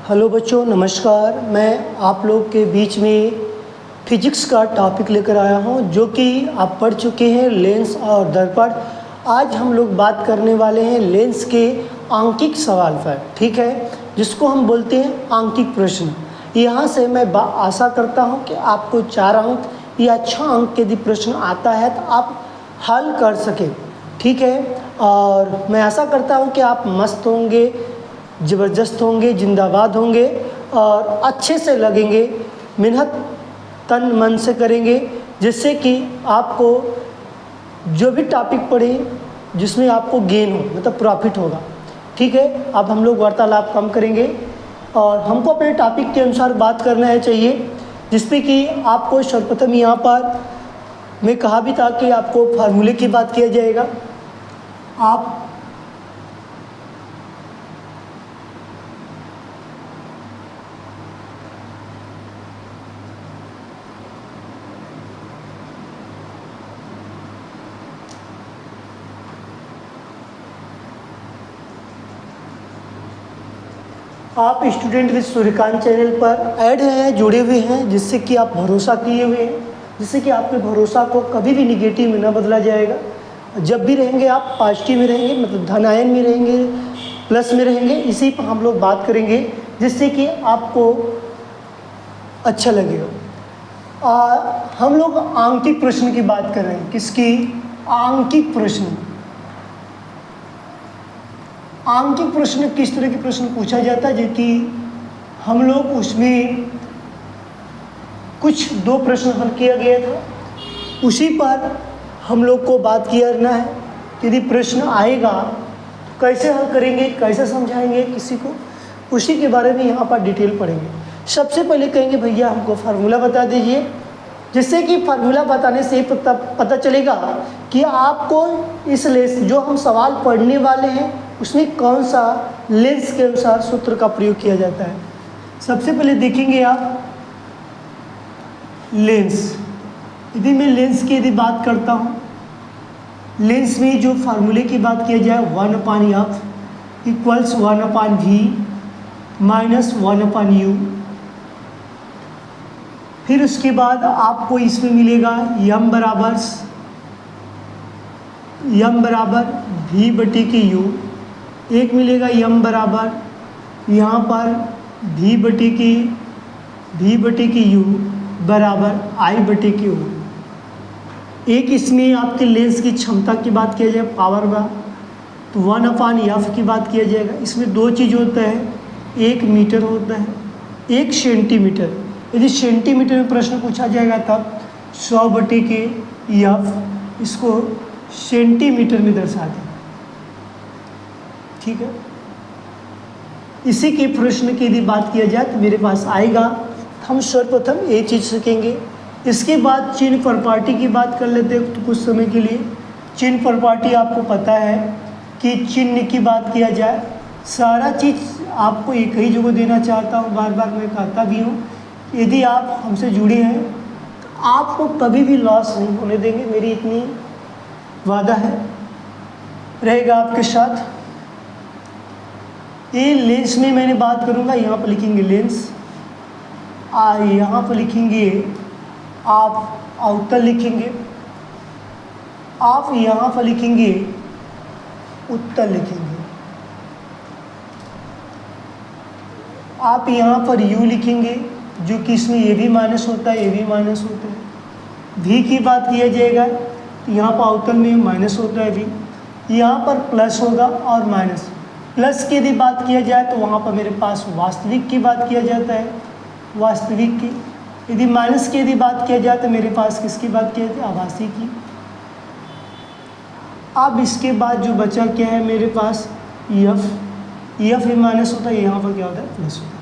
Hello बच्चों, नमस्कार। मैं आप लोग के बीच में फिजिक्स का टॉपिक लेकर आया हूं, जो कि आप पढ़ चुके हैं लेंस और दर्पण। आज हम लोग बात करने वाले हैं लेंस के आंकिक सवाल पर, ठीक है, जिसको हम बोलते हैं आंकिक प्रश्न। यहाँ से मैं आशा करता हूं कि आपको 4 अंक या 6 अंक यदि प्रश्न आता है तो आप हल कर सकें, ठीक है। और मैं आशा करता हूं कि आप मस्त होंगे, ज़बरदस्त होंगे, जिंदाबाद होंगे और अच्छे से लगेंगे, मेहनत तन मन से करेंगे, जिससे कि आपको जो भी टॉपिक पढ़े जिसमें आपको गेन हो, मतलब प्रॉफिट होगा, ठीक है। अब हम लोग वार्तालाप कम करेंगे और हमको अपने टॉपिक के अनुसार बात करना है चाहिए, जिसमें कि आपको सर्वप्रथम यहाँ पर मैं कहा भी था कि आपको फार्मूले की बात किया जाएगा। आप स्टूडेंट विद सूर्यकांत चैनल पर ऐड हैं, जुड़े हुए हैं, जिससे कि आप भरोसा किए हुए हैं, जिससे कि आपके भरोसा को कभी भी निगेटिव में ना बदला जाएगा। जब भी रहेंगे आप पॉजिटिव में रहेंगे, मतलब धनायन में रहेंगे, प्लस में रहेंगे। इसी पर हम लोग बात करेंगे, जिससे कि आपको अच्छा लगेगा। हम लोग आंकिक प्रश्न की बात कर रहे हैं। किसकी? आंकिक प्रश्न। आंकिक प्रश्न किस तरह के प्रश्न पूछा जाता है, जो कि हम लोग उसमें कुछ 2 प्रश्न हल किया गया था, उसी पर हम लोग को बात करना है। यदि प्रश्न आएगा तो कैसे हल करेंगे, कैसे समझाएंगे किसी को, उसी के बारे में यहाँ पर डिटेल पढ़ेंगे। सबसे पहले कहेंगे भैया हमको फार्मूला बता दीजिए, जिससे कि फार्मूला बताने से पता चलेगा कि आपको इस लेंस जो हम सवाल पढ़ने वाले हैं उसमें कौन सा लेंस के अनुसार सूत्र का प्रयोग किया जाता है। सबसे पहले देखेंगे आप लेंस। यदि मैं लेंस की यदि बात करता हूँ, लेंस में जो फार्मूले की बात किया जाए 1/f equals 1/v minus 1/u। फिर उसके बाद आपको इसमें मिलेगा m बराबर v/u। एक मिलेगा m बराबर यहाँ पर v/u बराबर i/q। एक इसमें आपके लेंस की क्षमता की बात किया जाए, पावर का, तो 1/f की बात किया जाएगा। इसमें 2 चीज़ होता है, 1 मीटर होता है, 1 सेंटीमीटर। यदि सेंटीमीटर में प्रश्न पूछा जाएगा तब 100/f इसको सेंटीमीटर में दर्शा दें, ठीक है। इसी के प्रश्न की यदि बात किया जाए तो मेरे पास आएगा, हम सर्वप्रथम ये चीज़ सीखेंगे। इसके बाद चिन्ह प्रॉपर्टी की बात कर लेते हैं तो कुछ समय के लिए। चिन्ह प्रॉपर्टी आपको पता है कि चिन्ह की बात किया जाए, सारा चीज़ आपको एक ही जगह देना चाहता हूँ, बार बार मैं कहता भी हूँ। यदि आप हमसे जुड़े हैं तो आपको कभी भी लॉस नहीं होने देंगे, मेरी इतनी वादा है रहेगा आपके साथ। ये लेंस में मैंने बात करूँगा, यहाँ पर लिखेंगे लेंस, यहाँ पर लिखेंगे आप अवतल लिखेंगे, आप यहाँ पर लिखेंगे उत्तल लिखेंगे, आप यहाँ पर u लिखेंगे, जो कि इसमें ये भी माइनस होता है, ये भी माइनस होता है। v की बात किया जाएगा तो यहाँ पर अवतल में माइनस होता है v, यहाँ पर प्लस होगा और माइनस। प्लस की यदि बात किया जाए तो वहाँ पर मेरे पास वास्तविक की बात किया जाता है, वास्तविक की। यदि माइनस की यदि बात किया जाए तो मेरे पास किसकी बात की जाती है, आभासी की। अब इसके बाद जो बचा क्या है मेरे पास, एफ ही माइनस होता है, यहाँ पर क्या होता है, प्लस होता है।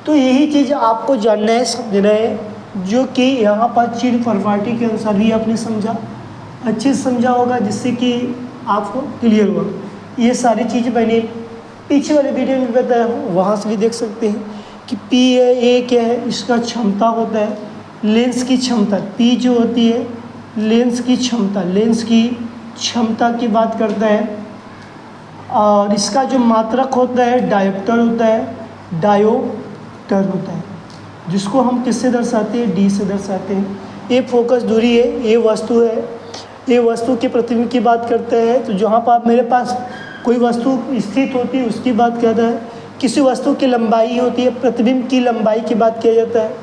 तो यही चीज़ आपको जानना है, समझना है, जो कि यहाँ पर चिन्ह प्रॉपर्टी के अनुसार भी आपने समझा, अच्छे से समझा होगा, जिससे कि आपको क्लियर होगा। ये सारी चीज़ मैंने पीछे वाले वीडियो में बताया हूँ, वहाँ से भी देख सकते हैं कि P है, A क्या है, इसका क्षमता होता है, लेंस की क्षमता। P जो होती है लेंस की क्षमता, लेंस की क्षमता की बात करता है। और इसका जो मात्रक होता है डायोप्टर होता है, डायोप्टर होता है, जिसको हम किससे दर्शाते हैं, डी से दर्शाते हैं। ये फोकस दूरी है, ये वस्तु है, ये वस्तु के प्रतिबिंब की बात करते हैं। तो जहाँ पर मेरे पास कोई वस्तु स्थित होती है उसकी बात कहता है, किसी वस्तु की लंबाई होती है, प्रतिबिंब की लंबाई की बात किया जाता है।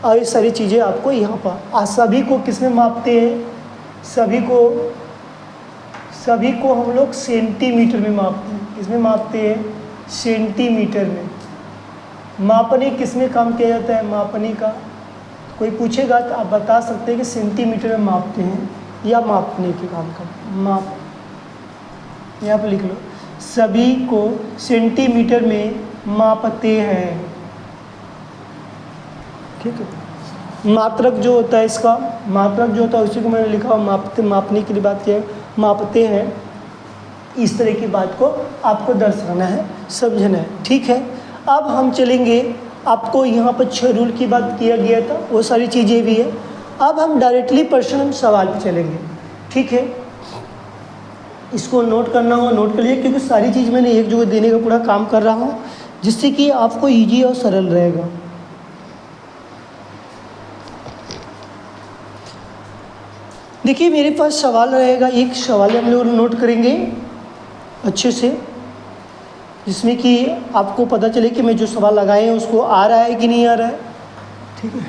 और ये सारी चीज़ें आपको यहाँ पर आज सभी को किस में मापते हैं, सभी को हम लोग सेंटीमीटर में मापते हैं। किस में मापते हैं, सेंटीमीटर में। मापने किस में काम किया जाता है, मापने का कोई पूछेगा तो आप बता सकते हैं कि सेंटीमीटर में मापते हैं या मापने के काम का माप। यहाँ पर लिख लो, सभी को सेंटीमीटर में मापते हैं। ठीक है, मात्रक जो होता है, इसका मात्रक जो होता है उसी को मैंने लिखा मापने के लिए बात किया, मापते हैं। इस तरह की बात को आपको दर्शाना है, समझना है। ठीक है, अब हम चलेंगे, आपको यहाँ पर 6 रूल की बात किया गया था, वो सारी चीज़ें भी है। अब हम डायरेक्टली प्रश्न सवाल पे चलेंगे। ठीक है, इसको नोट करना हो नोट कर लीजिए, क्योंकि सारी चीज़ मैंने एक जगह देने का पूरा काम कर रहा हूँ, जिससे कि आपको ईजी और सरल रहेगा। देखिए मेरे पास सवाल रहेगा, एक सवाल हम लोग नोट करेंगे अच्छे से, जिसमें कि आपको पता चले कि मैं जो सवाल लगाए हैं उसको आ रहा है कि नहीं आ रहा है। ठीक है,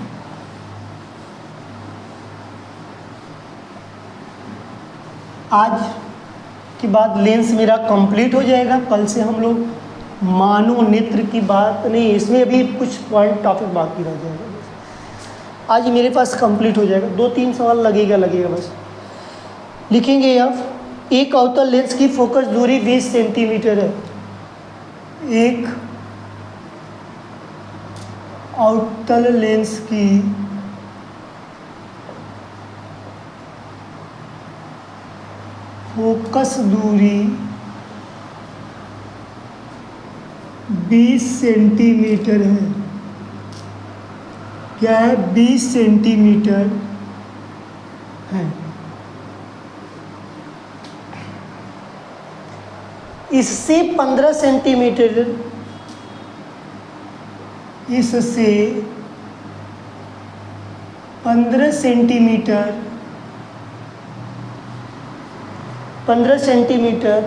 आज के बाद लेंस मेरा कंप्लीट हो जाएगा। कल से हम लोग मानव नेत्र की बात नहीं, इसमें अभी कुछ पॉइंट टॉपिक बाकी रह जाएगा। आज मेरे पास कंप्लीट हो जाएगा, 2-3 सवाल लगेगा बस। लिखेंगे आप, एक अवतल लेंस की फोकस दूरी 20 सेंटीमीटर है। एक अवतल लेंस की फोकस दूरी 20 सेंटीमीटर है। क्या है, 20 सेंटीमीटर है। इससे 15 सेंटीमीटर, इससे 15 सेंटीमीटर 15 सेंटीमीटर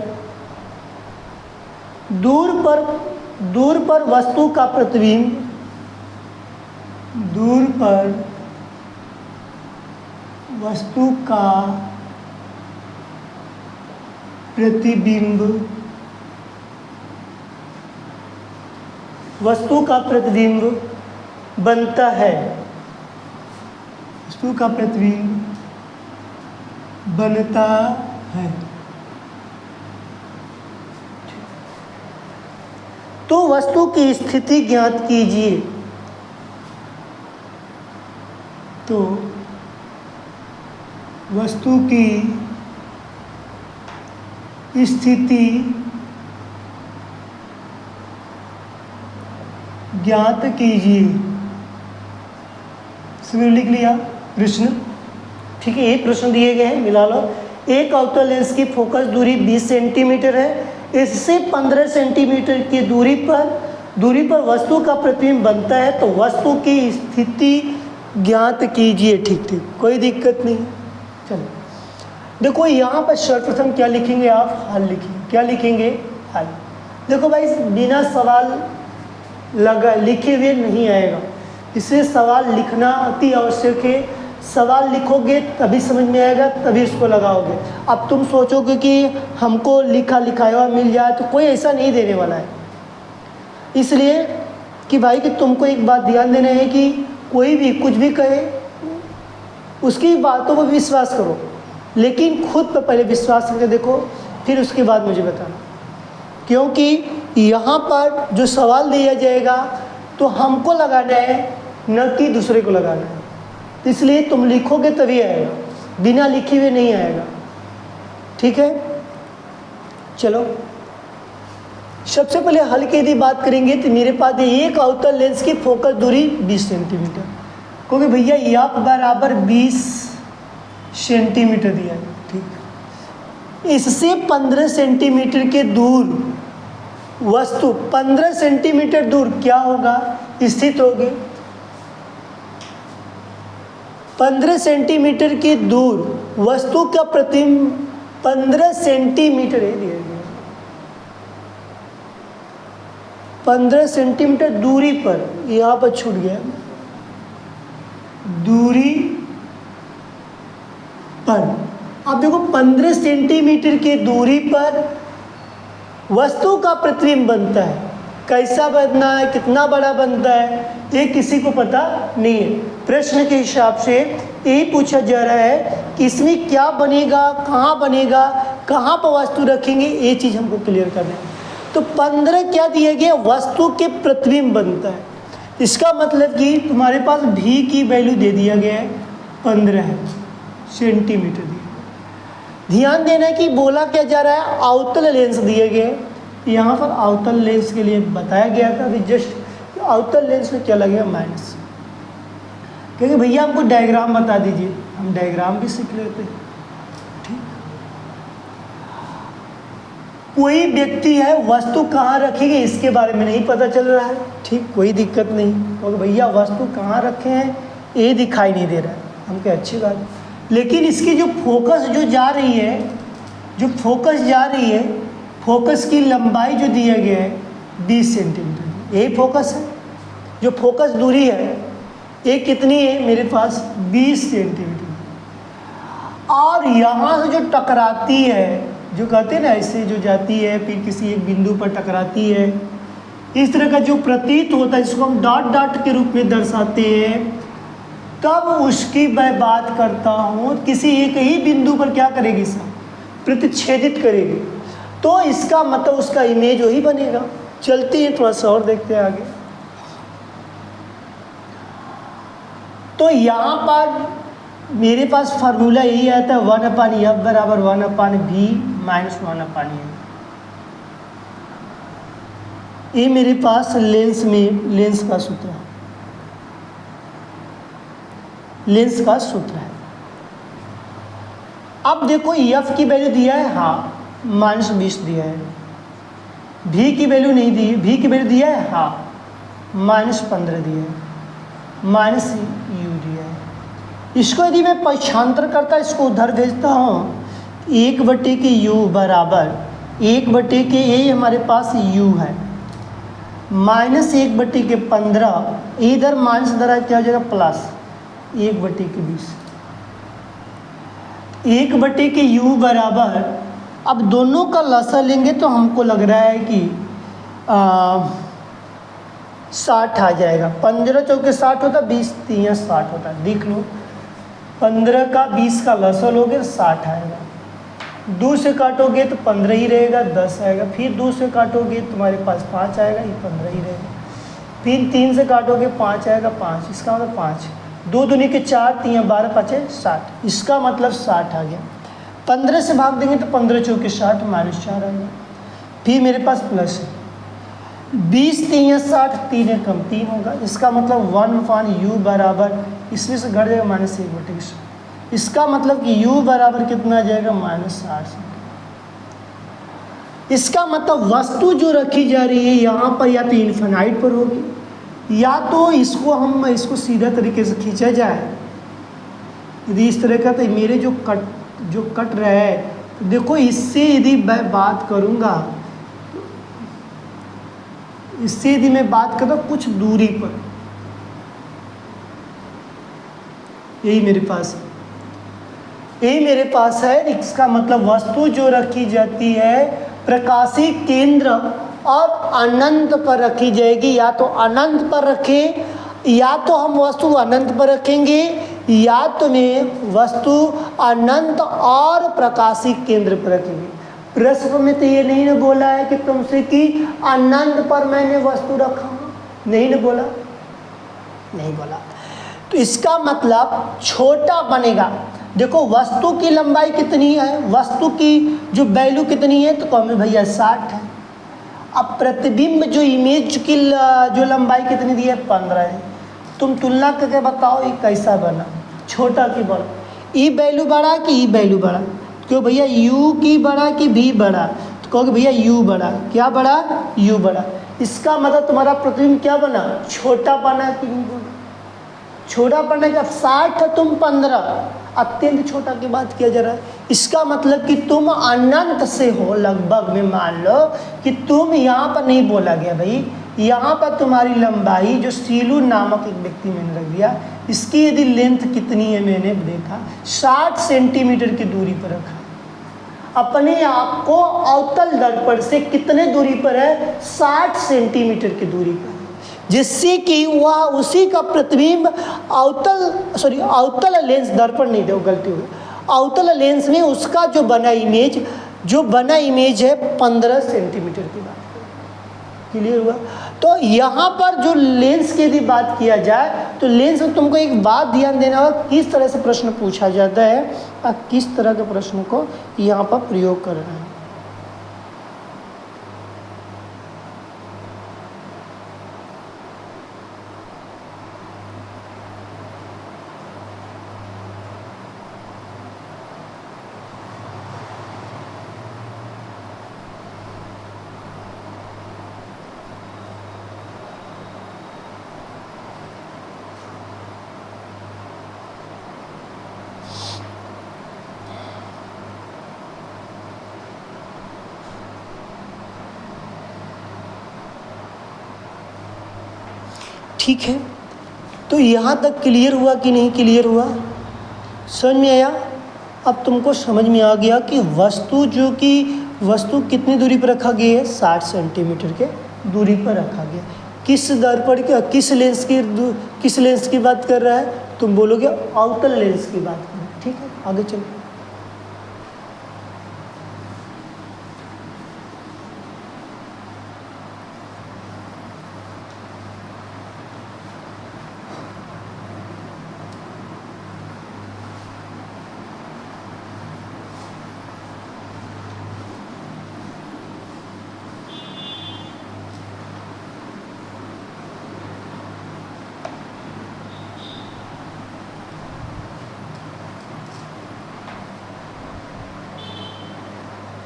दूर पर वस्तु का प्रतिबिंब, दूर पर वस्तु का प्रतिबिंब, वस्तु का प्रतिबिंब बनता है। वस्तु का प्रतिबिंब बनता है। तो वस्तु की स्थिति ज्ञात कीजिए। तो वस्तु की स्थिति ज्ञात कीजिए। इसमें लिख लिया प्रश्न। ठीक है, ये प्रश्न दिए गए हैं, मिला लो। एक अवतल लेंस की फोकस दूरी 20 सेंटीमीटर है। इससे 15 सेंटीमीटर की दूरी पर वस्तु का प्रतिबिंब बनता है। तो वस्तु की स्थिति ज्ञात कीजिए। ठीक, कोई दिक्कत नहीं। चलो देखो, यहाँ पर सर्वप्रथम क्या लिखेंगे आप, हल लिखेंगे। क्या लिखेंगे, हल। देखो भाई, बिना सवाल लिखे हुए नहीं आएगा, इससे सवाल लिखना अति आवश्यक है। सवाल लिखोगे तभी समझ में आएगा, तभी इसको लगाओगे। अब तुम सोचोगे कि हमको लिखाया हुआ मिल जाए, तो कोई ऐसा नहीं देने वाला है। इसलिए कि भाई कि तुमको एक बात ध्यान देना है कि कोई भी कुछ भी कहे उसकी बातों पर विश्वास करो, लेकिन खुद पर पहले विश्वास करके देखो, फिर उसके बाद मुझे बताना। क्योंकि यहाँ पर जो सवाल दिया जाएगा तो हमको लगाना है, न कि दूसरे को लगाना है। इसलिए तुम लिखोगे तभी आएगा, बिना लिखे हुए नहीं आएगा। ठीक है, चलो सबसे पहले हल की यदि बात करेंगे तो मेरे पास एक अवतल लेंस की फोकस दूरी 20 सेंटीमीटर, क्योंकि भैया यहाँ बराबर 20 सेंटीमीटर दिया है। ठीक, इससे 15 सेंटीमीटर के दूर वस्तु 15 सेंटीमीटर दूर क्या होगा, स्थित होगी। 15 सेंटीमीटर की दूर वस्तु का प्रतिबिंब 15 सेंटीमीटर है दिया गया, 15 सेंटीमीटर दूरी पर, यहाँ पर छूट गया, दूरी पर। अब देखो 15 सेंटीमीटर की दूरी पर वस्तु का प्रतिबिंब बनता है, कैसा बनना है, कितना बड़ा बनता है, ये किसी को पता नहीं है। प्रश्न के हिसाब से यही पूछा जा रहा है कि इसमें क्या बनेगा, कहाँ पर वस्तु रखेंगे, ये चीज़ हमको क्लियर करना है। तो 15 क्या दिया गया, वस्तु के प्रतिबिंब बनता है। इसका मतलब कि तुम्हारे पास भी की वैल्यू दे दिया गया है 15 सेंटीमीटर दी। ध्यान देना है कि बोला क्या जा रहा है, अवतल लेंस दिए गए। यहाँ पर अवतल लेंस के लिए बताया गया था अभी जस्ट, अवतल लेंस में क्या लगेगा, माइनस। क्योंकि भैया हमको डायग्राम बता दीजिए, हम डायग्राम भी सीख लेते हैं। ठीक, कोई व्यक्ति है, वस्तु कहाँ रखेंगे इसके बारे में नहीं पता चल रहा है, ठीक, कोई दिक्कत नहीं, क्योंकि भैया वस्तु कहाँ रखे हैं ये दिखाई नहीं दे रहा है, हमको अच्छी बात है। लेकिन इसकी जो फोकस जो जा रही है, फोकस की लंबाई जो दिया गया है 20 सेंटीमीटर, यही फोकस है। जो फोकस दूरी है ये कितनी है, मेरे पास 20 सेंटीमीटर। और यहाँ से जो टकराती है, जो कहते हैं ना ऐसे जो जाती है फिर किसी एक बिंदु पर टकराती है, इस तरह का जो प्रतीत होता है, जिसको हम डॉट डॉट के रूप में दर्शाते हैं, तब उसकी मैं बात करता हूँ। किसी एक ही बिंदु पर क्या करेगी, सर, प्रतिच्छेदित करेगी, तो इसका मतलब उसका इमेज वही बनेगा। चलते हैं थोड़ा सा और देखते हैं आगे। तो यहाँ पर मेरे पास फार्मूला यही आता है, 1/F बराबर 1/V माइनस 1/N। ये मेरे पास लेंस का सूत्र है, लेंस का सूत्र है। अब देखो F की वैल्यू दिया है, हाँ, -20 दिया है। V की वैल्यू नहीं दी है, V की वैल्यू दिया है, हाँ, -15 दिया है, -U दिया है। इसको यदि मैं पक्षांतर करता, इसको उधर भेजता हूँ, 1/U बराबर 1/, ये हमारे पास U है, -1/15, इधर माइनस इधर क्या हो जाएगा, प्लस 1/20। 1/U बराबर, अब दोनों का लसा लेंगे तो हमको लग रहा है कि 60 आ जाएगा। 15 चौके 60 होता, 20 3 60 होता है, देख लो। 15 का 20 का लसा लोगे तो 60 आएगा। 2 से काटोगे तो 15 ही रहेगा, 10 आएगा। फिर 2 से काटोगे तुम्हारे पास 5 आएगा, ये 15 ही रहेगा। फिर 3 से काटोगे 5 आएगा, 5, इसका मतलब 5, 2 दूनी के 4, 3 12 5 60, इसका मतलब 60 आ गया। 15 से भाग देंगे तो 15 चौके 60, -4 आएगा। फिर मेरे पास प्लस है, 20 3 60, 3 कम 3 होगा, इसका मतलब 1/U बराबर, इसमें से घट जाएगा -1/60, इसका मतलब कि U बराबर कितना आ जाएगा, -60। इसका मतलब वस्तु जो रखी जा रही है यहाँ पर या तो इन्फिनाइट पर होगी, या तो इसको सीधा तरीके से खींचा जाए। यदि इस तरह का, तो मेरे जो कट रहा है, तो देखो इससे यदि मैं बात करूँगा, इससे यदि मैं बात करता कुछ दूरी पर, यही मेरे पास है। इसका मतलब वस्तु जो रखी जाती है प्रकाशीय केंद्र और अनंत पर रखी जाएगी, या तो अनंत पर रखें, या तो हम वस्तु अनंत पर रखेंगे, या तो मैं वस्तु अनंत और प्रकाशीय केंद्र पर रखेंगे। प्रश्न में तो ये नहीं न बोला है कि तुमसे कि अनंत पर मैंने वस्तु रखा, नहीं न बोला, नहीं बोला। तो इसका मतलब छोटा बनेगा। देखो वस्तु की लंबाई कितनी है, वस्तु की जो वैल्यू कितनी है, तो कम भैया 60 है। अब प्रतिबिंब जो इमेज की जो लंबाई कितनी दी है, 15 है। तुम तुलना करके बताओ ये कैसा बना, छोटा की बड़ा, ई वैल्यू बड़ा कि ई वैल्यू बड़ा, क्यों भैया, U की बड़ा कि V बड़ा, तो कहोगे भैया u बड़ा, क्या बड़ा, u बड़ा। इसका मतलब तुम्हारा प्रतिबिंब क्या बना, छोटा बना कि नहीं बना, छोटा बना। क्या 60 है, तुम 15, अत्यंत छोटा की बात किया जा रहा है। इसका मतलब कि तुम अनंत से हो लगभग में, मान लो कि तुम यहाँ पर नहीं बोला गया भाई, यहाँ पर तुम्हारी लंबाई जो सीलू नामक एक व्यक्ति मैंने रख दिया, इसकी यदि लेंथ कितनी है मैंने देखा 60 सेंटीमीटर की दूरी पर रखा। अपने आप को अवतल दर्पण से कितने दूरी पर है, 60 सेंटीमीटर की दूरी पर, जिससे कि वह उसी का प्रतिबिंब अवतल लेंस, दर्पण नहीं दो, गलती हो गई, अवतल लेंस में उसका जो बना इमेज है 15 सेंटीमीटर की बात। क्लियर हुआ। तो यहाँ पर जो लेंस की यदि बात किया जाए तो लेंस में तुमको एक बात ध्यान देना होगा, किस तरह से प्रश्न पूछा जाता है और किस तरह के प्रश्न को यहाँ पर प्रयोग करना है। ठीक है, तो यहाँ तक क्लियर हुआ कि नहीं क्लियर हुआ, समझ में आया। अब तुमको समझ में आ गया कि वस्तु कितनी दूरी पर रखा गया है, 60 सेंटीमीटर के दूरी पर रखा गया। किस दर्पण के, किस लेंस की बात कर रहा है, तुम बोलोगे अवतल लेंस की बात कर रहा है। ठीक है, आगे चलो।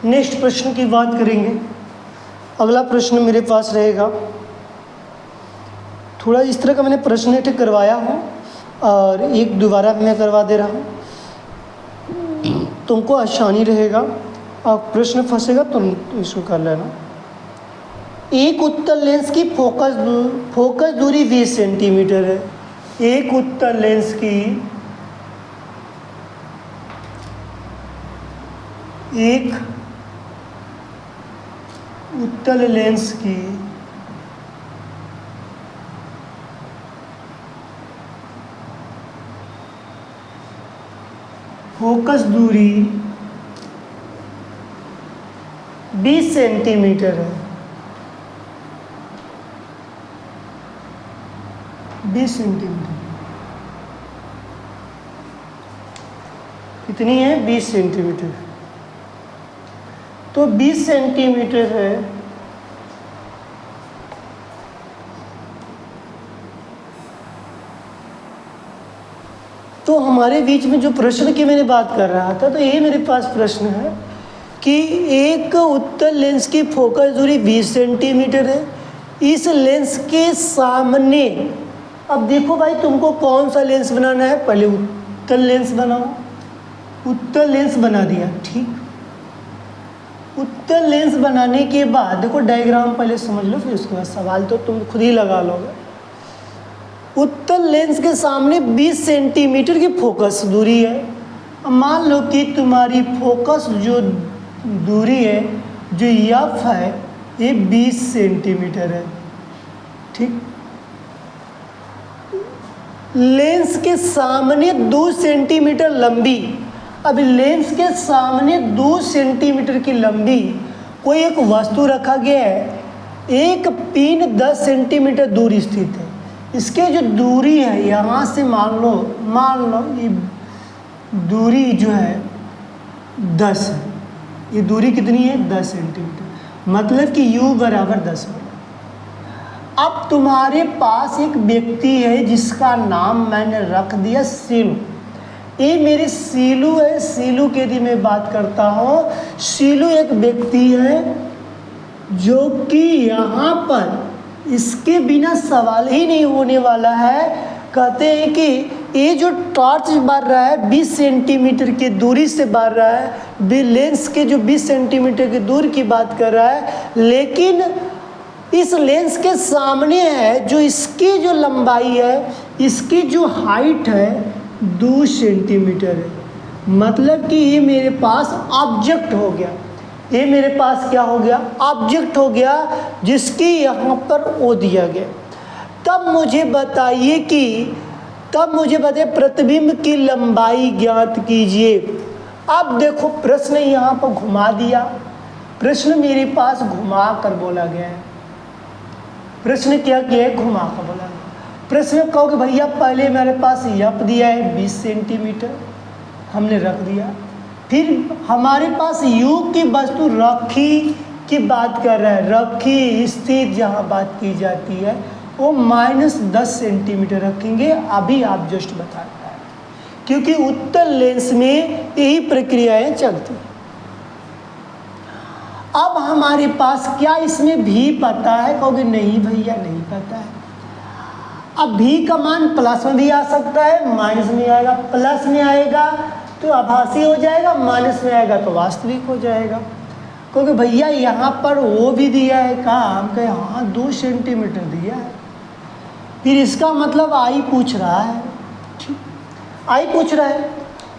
नेक्स्ट प्रश्न की बात करेंगे। अगला प्रश्न मेरे पास रहेगा, थोड़ा इस तरह का मैंने प्रश्न एक करवाया हूँ और एक दोबारा मैं करवा दे रहा हूँ, तुमको आसानी रहेगा। और प्रश्न फंसेगा तुम इसको कर लेना। एक उत्तल लेंस की फोकस दूरी 20 सेंटीमीटर है। एक उत्तल लेंस की फोकस दूरी 20 सेंटीमीटर है। 20 सेंटीमीटर कितनी है, 20 सेंटीमीटर। तो 20 सेंटीमीटर है, तो हमारे बीच में जो प्रश्न की मैंने बात कर रहा था, तो ये मेरे पास प्रश्न है कि एक उत्तल लेंस की फोकस दूरी 20 सेंटीमीटर है। इस लेंस के सामने, अब देखो भाई तुमको कौन सा लेंस बनाना है, पहले उत्तल लेंस बनाओ। उत्तल लेंस बना दिया, ठीक। उत्तल लेंस बनाने के बाद देखो डायग्राम पहले समझ लो, फिर उसके बाद सवाल तो तुम खुद ही लगा लोगे। उत्तल लेंस के सामने 20 सेंटीमीटर की फोकस दूरी है। अब मान लो कि तुम्हारी फोकस जो दूरी है, जो एफ है, ये 20 सेंटीमीटर है, ठीक। लेंस के सामने 2 सेंटीमीटर लंबी, अब लेंस के सामने 2 सेंटीमीटर की लंबी कोई एक वस्तु रखा गया है। एक पिन 10 सेंटीमीटर दूर स्थित है। इसके जो दूरी है यहाँ से मान लो ये दूरी जो है 10 है। ये दूरी कितनी है, 10 सेंटीमीटर, मतलब कि u बराबर 10 है। अब तुम्हारे पास एक व्यक्ति है जिसका नाम मैंने रख दिया सिनु। ये मेरे सीलू है। सीलू की यदि मैं बात करता हूँ, सीलू एक व्यक्ति है जो कि यहाँ पर इसके बिना सवाल ही नहीं होने वाला है। कहते हैं कि ये जो टॉर्च बढ़ रहा है 20 सेंटीमीटर की दूरी से बढ़ रहा है, लेंस के जो 20 सेंटीमीटर की दूरी की बात कर रहा है, लेकिन इस लेंस के सामने है जो इसकी जो लंबाई है, इसकी जो हाइट है 2 सेंटीमीटर है। मतलब कि ये मेरे पास ऑब्जेक्ट हो गया, ये मेरे पास क्या हो गया, ऑब्जेक्ट हो गया, जिसकी यहाँ पर ओ दिया गया। तब मुझे बताइए प्रतिबिंब की लंबाई ज्ञात कीजिए। अब देखो प्रश्न यहाँ पर घुमा दिया, प्रश्न मेरे पास घुमा कर बोला गया है। प्रश्न क्या किया है, घुमा कर बोला गया। प्रश्न कहोगे भैया पहले मेरे पास यप दिया है 20 सेंटीमीटर, हमने रख दिया। फिर हमारे पास यू की वस्तु रखी की बात कर रहा है, रखी स्थिर जहाँ बात की जाती है वो -10 सेंटीमीटर रखेंगे। अभी आप जस्ट बता रहे हैं, क्योंकि उत्तल लेंस में यही प्रक्रियाएं चलती हैं। अब हमारे पास क्या इसमें भी पता है, कहोगे नहीं भैया नहीं पता है। अब भी का मान प्लस में भी आ सकता है, माइनस में आएगा। प्लस में आएगा तो आभासी हो जाएगा, माइनस में आएगा तो वास्तविक हो जाएगा। क्योंकि भैया यहाँ पर वो भी दिया है, काम का हाँ 2 सेंटीमीटर दिया है। फिर इसका मतलब आई पूछ रहा है, आई पूछ रहा है।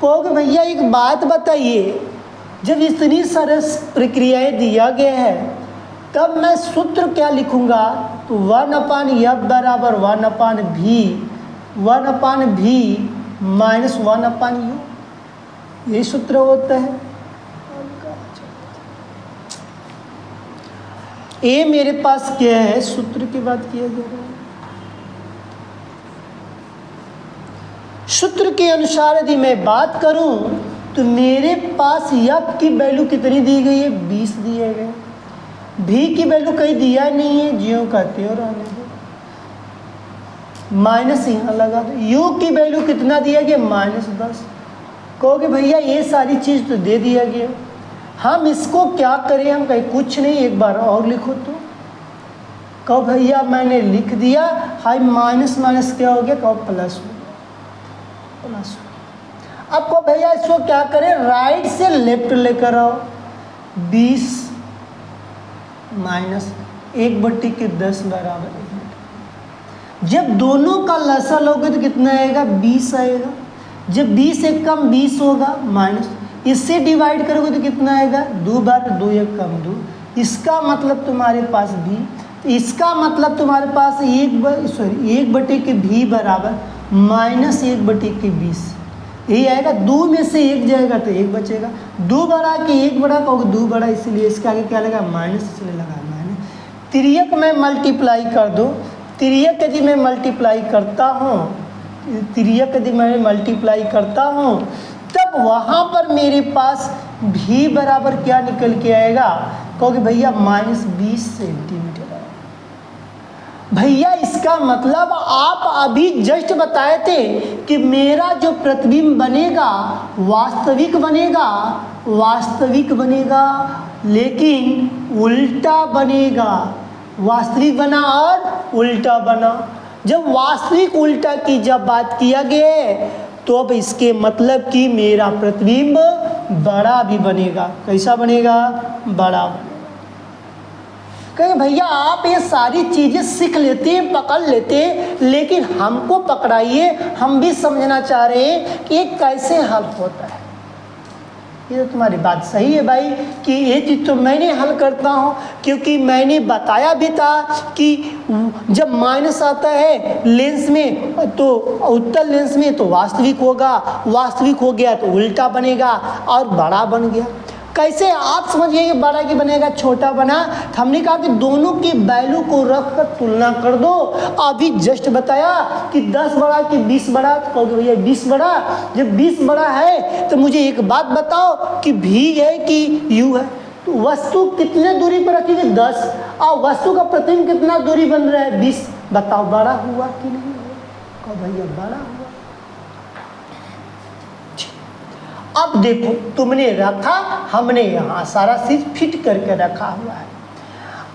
कहोगे भैया एक बात बताइए, जब इतनी सरस प्रक्रियाएं दिया गया है तब मैं सूत्र क्या लिखूंगा, तो 1/f बराबर 1/v, 1/v माइनस 1/u, यही सूत्र होता है। ये मेरे पास क्या है, सूत्र की बात किया जा रहा है। सूत्र के अनुसार यदि मैं बात करूं तो मेरे पास f की वैल्यू कितनी दी गई है, 20 दिए गए। v की वैल्यू कहीं दिया नहीं है, ज्यों कहते हो रहने दो, माइनस यहाँ लगा दो। u की वैल्यू कितना दिया गया, -10। कहोगे भैया ये सारी चीज़ तो दे दिया गया, हम इसको क्या करें। हम कहीं कुछ नहीं, एक बार और लिखो तो। कहो भैया मैंने लिख दिया, हाई माइनस माइनस क्या हो गया, कहो प्लस हो गया, प्लस हो गया। अब कहो भैया इसको क्या करें, राइट से लेफ्ट लेकर आओ। 20 माइनस 1/10 बराबर 1। जब दोनों का लसा लोगे तो कितना आएगा, 20 आएगा। जब 20 एक कम 20 होगा, माइनस इससे डिवाइड करोगे तो कितना आएगा, 2 बार 2 एक कम 2। इसका मतलब तुम्हारे पास भी, इसका मतलब तुम्हारे पास 1/v बराबर -1/20 यही आएगा। 2 में से 1 जाएगा तो 1 बचेगा। 2 बढ़ा के 1 बढ़ा, कहोगे 2 बढ़ा इसलिए इसके आगे क्या लगा, माइनस, इसलिए लगा माइनस। तिर्यक में मल्टीप्लाई कर दो। तिर्यक यदि मैं मल्टीप्लाई करता हूँ, तिर्यक यदि मैं मल्टीप्लाई करता हूँ तब वहाँ पर मेरे पास v बराबर क्या निकल के आएगा, कहोगे भैया -20 सेंटीमीटर आएगा। भैया इसका मतलब आप अभी जस्ट बताए थे कि मेरा जो प्रतिबिंब बनेगा वास्तविक बनेगा, वास्तविक बनेगा, लेकिन उल्टा बनेगा। वास्तविक बना और उल्टा बना। जब वास्तविक उल्टा की जब बात किया गया तो अब इसके मतलब कि मेरा प्रतिबिंब बड़ा भी बनेगा। कैसा बनेगा, बड़ा बनेगा। कहें भैया आप ये सारी चीज़ें सीख लेते हैं, पकड़ लेते हैं, लेकिन हमको पकड़ाइए, हम भी समझना चाह रहे हैं कि ये कैसे हल होता है। ये तो तुम्हारी बात सही है भाई कि ये चीज़ तो मैंने हल करता हूँ, क्योंकि मैंने बताया भी था कि जब माइनस आता है लेंस में तो उत्तल लेंस में तो वास्तविक होगा, वास्तविक हो गया तो उल्टा बनेगा और बड़ा बन गया। कैसे आप समझिए कि बड़ा की बनेगा, छोटा बना। हमने कहा कि दोनों की वैल्यू को रख कर तुलना कर दो। अभी जस्ट बताया कि 10 बड़ा कि 20 बड़ा, तो कहोगे भैया 20 बड़ा। जब 20 बड़ा है तो मुझे एक बात बताओ कि v है कि u है। तो वस्तु कितने दूरी पर रखी गई, 10, और वस्तु का प्रतिबिंब कितना दूरी बन रहा है, 20। बताओ बड़ा हुआ कि नहीं हुआ, कहो भैया बड़ा हुआ। अब देखो तुमने रखा, हमने यहाँ सारा चीज फिट करके रखा हुआ है।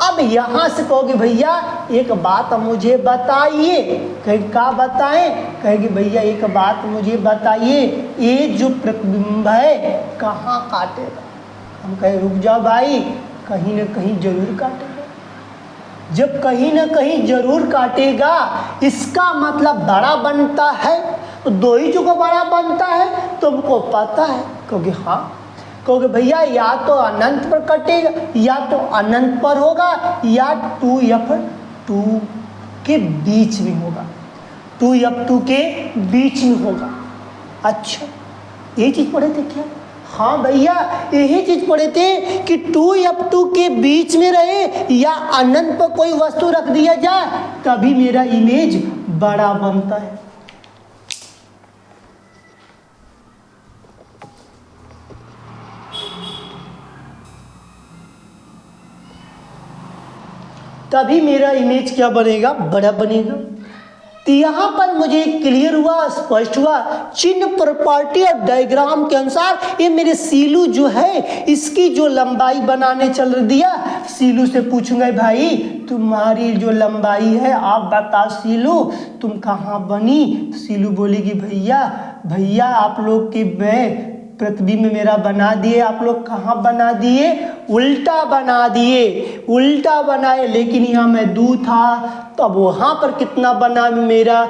अब यहाँ से कहोगे भैया एक बात मुझे बताइए, कहेगी क्या बताएं, कहेगी भैया एक बात मुझे बताइए, ये जो प्रतिबिंब है कहाँ काटेगा। हम कहे रुक जाओ भाई, कहीं ना कहीं जरूर काटेगा। जब कहीं ना कहीं जरूर काटेगा इसका मतलब बड़ा बनता है, तो दो ही जगह बड़ा बनता है, तुमको पता है। कहोगे हाँ, कहोगे भैया या तो अनंत पर कटेगा, या तो अनंत पर होगा, या 2f2 के बीच में होगा, 2f2 के बीच में होगा। अच्छा ये चीज पढ़े थे क्या? हाँ भैया यही चीज पढ़े थे कि 2f2 के बीच में रहे या अनंत पर कोई वस्तु रख दिया जाए तभी मेरा इमेज बड़ा बनता है। तभी मेरा इमेज क्या बनेगा? बड़ा बनेगा। तो यहाँ पर मुझे क्लियर हुआ, स्पष्ट हुआ, चिन्ह प्रॉपर्टी और डायग्राम के अनुसार ये मेरे सीलू जो है इसकी जो लंबाई बनाने चल दिया। सीलू से पूछूंगा भाई तुम्हारी जो लंबाई है आप बता सीलू तुम कहाँ बनी। तो सीलू बोलेगी भैया आप लोग की मैं प्रतिबिंब मेरा बना दिए, आप लोग कहाँ बना दिए? उल्टा बना दिए। उल्टा बनाए, लेकिन यहाँ मैं दू था तो अब वहाँ पर कितना बना मेरा?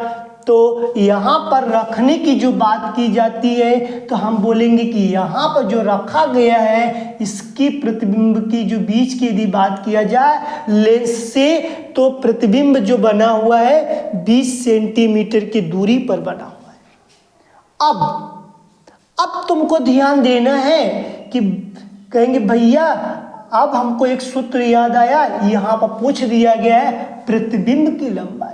तो यहाँ पर रखने की जो बात की जाती है तो हम बोलेंगे कि यहाँ पर जो रखा गया है इसकी प्रतिबिंब की जो बीच की यदि बात किया जाए लेंस से, तो प्रतिबिंब जो बना हुआ है 20 सेंटीमीटर की दूरी पर बना हुआ है। अब तुमको ध्यान देना है कि कहेंगे भैया अब हमको एक सूत्र याद आया, यहाँ पर पूछ दिया गया है प्रतिबिंब की लंबाई।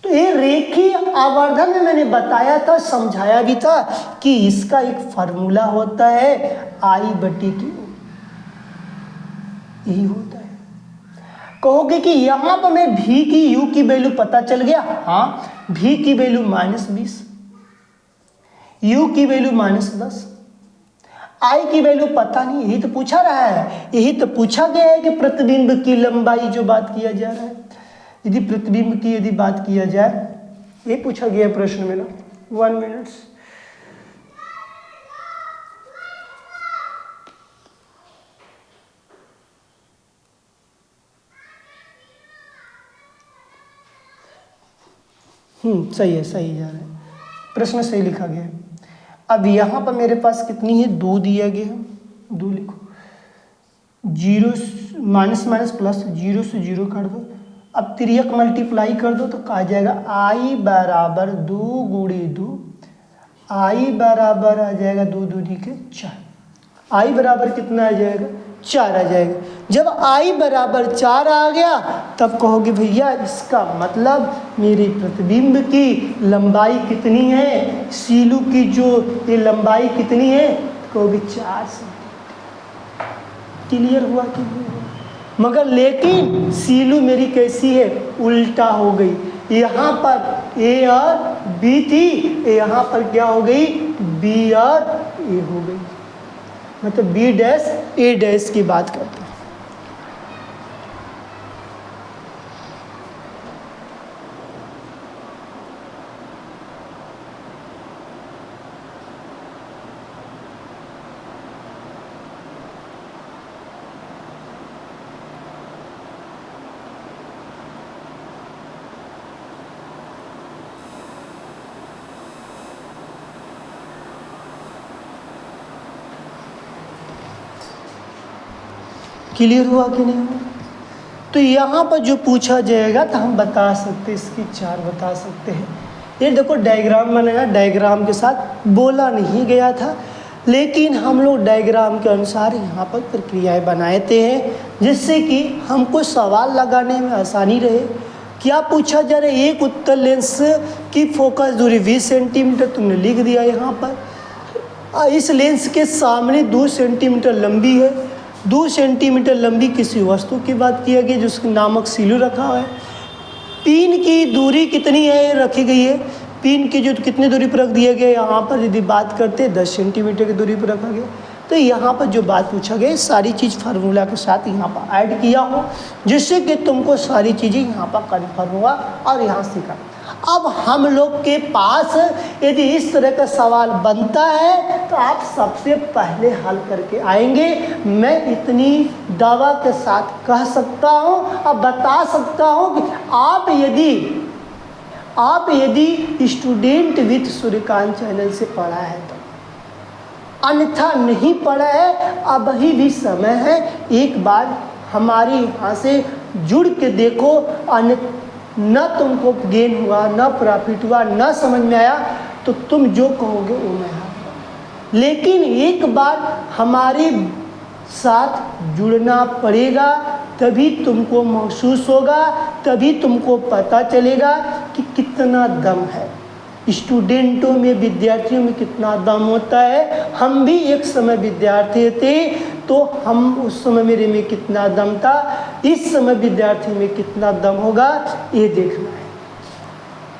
तो ये रेखीय आवर्धन में मैंने बताया था, समझाया भी था कि इसका एक फार्मूला होता है I/Q, यही होता है। कहोगे कि यहाँ पर मैं V की U की वैल्यू पता चल गया। हाँ, V की वैल्यू -20, U की वैल्यू -10, I की वैल्यू पता नहीं, यही तो पूछा रहा है, यही तो पूछा गया है कि प्रतिबिंब की लंबाई जो बात किया जा रहा है, यदि प्रतिबिंब की यदि बात किया जाए, ये पूछा गया प्रश्न में ना। 1 मिनट, सही है, सही जा रहा है, प्रश्न सही लिखा गया है। अब यहाँ पर मेरे पास कितनी है? 2 दिया गया है, 2 लिखो, 0 माइनस प्लस 0 से 0 कर दो। अब तिर्यक मल्टीप्लाई कर दो तो कहा जाएगा I बराबर 2 गुणे 2, I बराबर आ जाएगा 2 दूनी के 4। I बराबर कितना आ जाएगा? 4 आ जाएगा। जब I बराबर 4 आ गया तब कहोगे भैया इसका मतलब मेरी प्रतिबिंब की लंबाई कितनी है? सीलू की जो ये लंबाई कितनी है? कहोगे 4 सेंटीमीटर। क्लियर हुआ कि नहीं हुआ? मगर लेकिन सीलू मेरी कैसी है? उल्टा हो गई। यहाँ पर A और B थी, यहाँ पर क्या हो गई? B और A हो गई। मतलब B डैश A डैश की बात करते हैं। क्लियर हुआ कि नहीं हुआ? तो यहाँ पर जो पूछा जाएगा तो हम बता सकते हैं, इसकी 4 बता सकते हैं। ये देखो डायग्राम बनाया, डायग्राम के साथ बोला नहीं गया था, लेकिन हम लोग डायग्राम के अनुसार यहाँ पर प्रक्रियाएं बनाते हैं जिससे कि हमको सवाल लगाने में आसानी रहे। क्या पूछा जा रहा है? एक उत्तल लेंस की फोकस दूरी 20 सेंटीमीटर तुमने लिख दिया यहाँ पर। इस लेंस के सामने 2 सेंटीमीटर लंबी है, 2 सेंटीमीटर लंबी किसी वस्तु की बात किया गई जिसका नामक सीलू रखा हुआ है। पिन की दूरी कितनी है रखी गई है? पिन की जो कितनी दूरी पर रख दिया गया, यहाँ पर यदि बात करते हैं 10 सेंटीमीटर की दूरी पर रखा गया। तो यहाँ पर जो बात पूछा गया सारी चीज़ फार्मूला के साथ यहाँ पर ऐड किया हो, जिससे कि तुमको सारी चीज़ें यहाँ पर कन्फर्म हुआ और यहाँ सीखा। अब हम लोग के पास यदि इस तरह का सवाल बनता है तो आप सबसे पहले हल करके आएंगे। मैं इतनी दावा के साथ कह सकता हूँ और बता सकता हूँ कि आप यदि स्टूडेंट विद सूर्यकांत चैनल से पढ़ा है तो, अन्यथा नहीं पढ़ा है अभी भी समय है, एक बार हमारे यहाँ से जुड़ के देखो। न तुमको गेन हुआ, न प्रॉफिट हुआ, न समझ में आया तो तुम जो कहोगे वो मैं हाँ। लेकिन एक बार हमारे साथ जुड़ना पड़ेगा, तभी तुमको महसूस होगा, तभी तुमको पता चलेगा कि कितना दम है स्टूडेंटों में, विद्यार्थियों में कितना दम होता है। हम भी एक समय विद्यार्थी थे तो हम उस समय मेरे में कितना दम था, इस समय विद्यार्थी में कितना दम होगा, ये देखना है।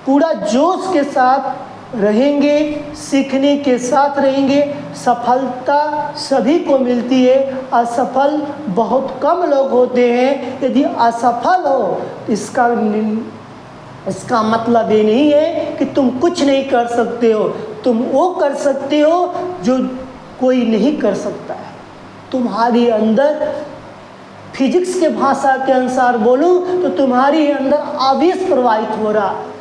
पूरा जोश के साथ रहेंगे, सीखने के साथ रहेंगे। सफलता सभी को मिलती है, असफल बहुत कम लोग होते हैं। यदि असफल हो तो इसका मतलब ये नहीं है कि तुम कुछ नहीं कर सकते हो, तुम वो कर सकते हो जो कोई नहीं कर सकता है। तुम्हारी अंदर फिजिक्स के भाषा के अनुसार बोलूं तो तुम्हारी अंदर आवेश प्रवाहित हो रहा है,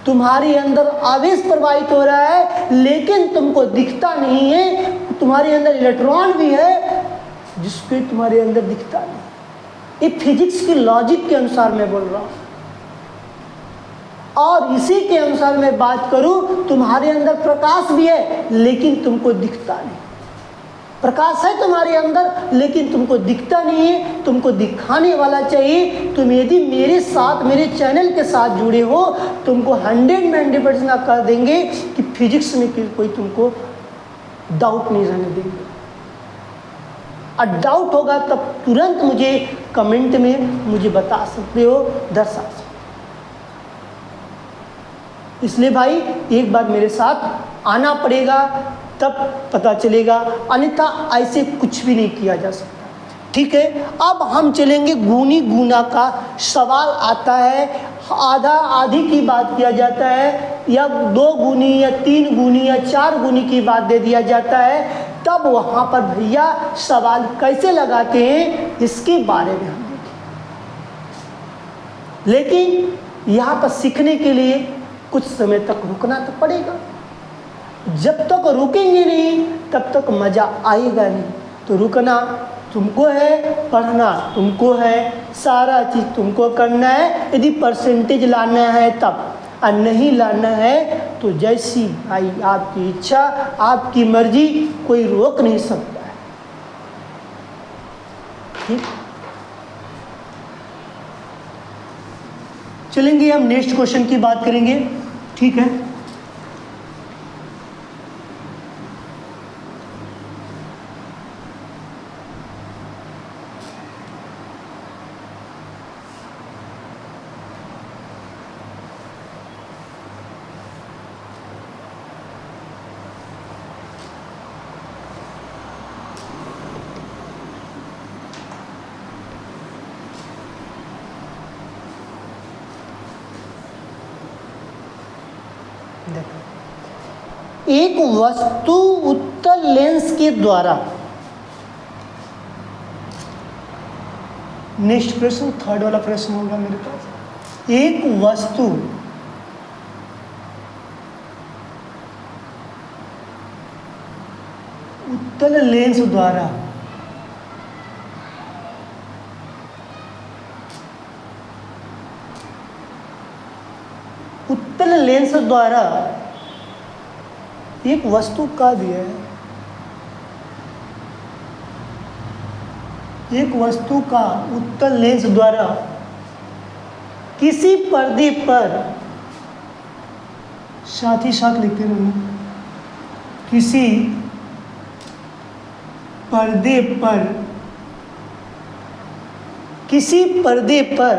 तुम्हारी अंदर आवेश प्रवाहित हो रहा है, लेकिन तुमको दिखता नहीं है। तुम्हारे अंदर इलेक्ट्रॉन भी है जिसको तुम्हारे अंदर दिखता नहीं। ये फिजिक्स की लॉजिक के अनुसार मैं बोल रहा हूँ। और इसी के अनुसार मैं बात करूं, तुम्हारे अंदर प्रकाश भी है लेकिन तुमको दिखता नहीं। प्रकाश है तुम्हारे अंदर लेकिन तुमको दिखता नहीं है, तुमको दिखाने वाला चाहिए। तुम यदि मेरे साथ, मेरे चैनल के साथ जुड़े हो, तुमको 100% कर देंगे कि फिजिक्स में कोई तुमको डाउट नहीं रहने देंगे। और डाउट होगा तब तुरंत मुझे कमेंट में मुझे बता सकते हो, दर्शा सकते। इसलिए भाई एक बार मेरे साथ आना पड़ेगा, तब पता चलेगा, अन्यथा ऐसे कुछ भी नहीं किया जा सकता। ठीक है, अब हम चलेंगे गुनी गुना का सवाल आता है। आधा आधी की बात किया जाता है, या 2 गुनी या 3 गुनी या 4 गुनी की बात दे दिया जाता है, तब वहाँ पर भैया सवाल कैसे लगाते हैं इसके बारे में हम देखें। लेकिन यहाँ पर सीखने के लिए कुछ समय तक रुकना तो पड़ेगा। जब तक रुकेंगे नहीं तब तक मज़ा आएगा नहीं। तो रुकना तुमको है, पढ़ना तुमको है, सारा चीज़ तुमको करना है। यदि परसेंटेज लाना है तब, और नहीं लाना है तो जैसी भाई आपकी इच्छा, आपकी मर्जी, कोई रोक नहीं सकता है। ठीक, चलेंगे हम नेक्स्ट क्वेश्चन की बात करेंगे। ठीक है, एक वस्तु उत्तल लेंस के द्वारा, नेक्स्ट प्रश्न, थर्ड वाला प्रश्न होगा मेरे पास। एक वस्तु उत्तल लेंस द्वारा एक वस्तु का दिया है, एक वस्तु का उत्तल लेंस द्वारा किसी पर्दे पर, साथ ही साथ लिखते रहिए, किसी पर्दे पर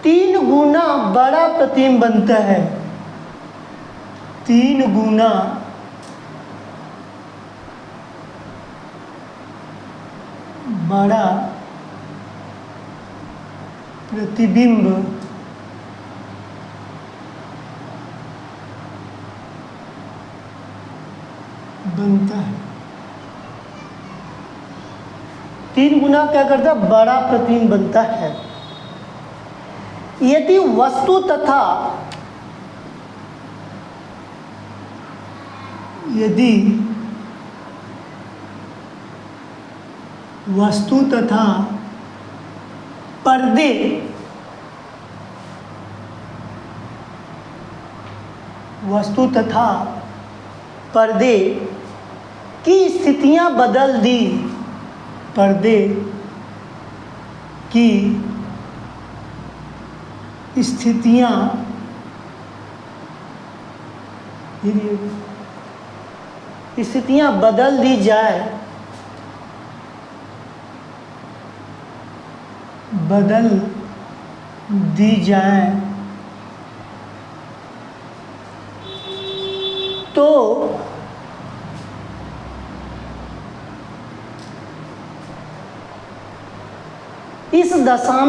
3 गुना बड़ा प्रतिबिंब बनता है। 3 गुना बड़ा प्रतिबिंब बनता है। 3 गुना क्या करता है? बड़ा प्रतिबिंब बनता है। यदि वस्तु तथा पर्दे की स्थितियां बदल दी, पर्दे की स्थितियां बदल दी जाए, तो इस दशा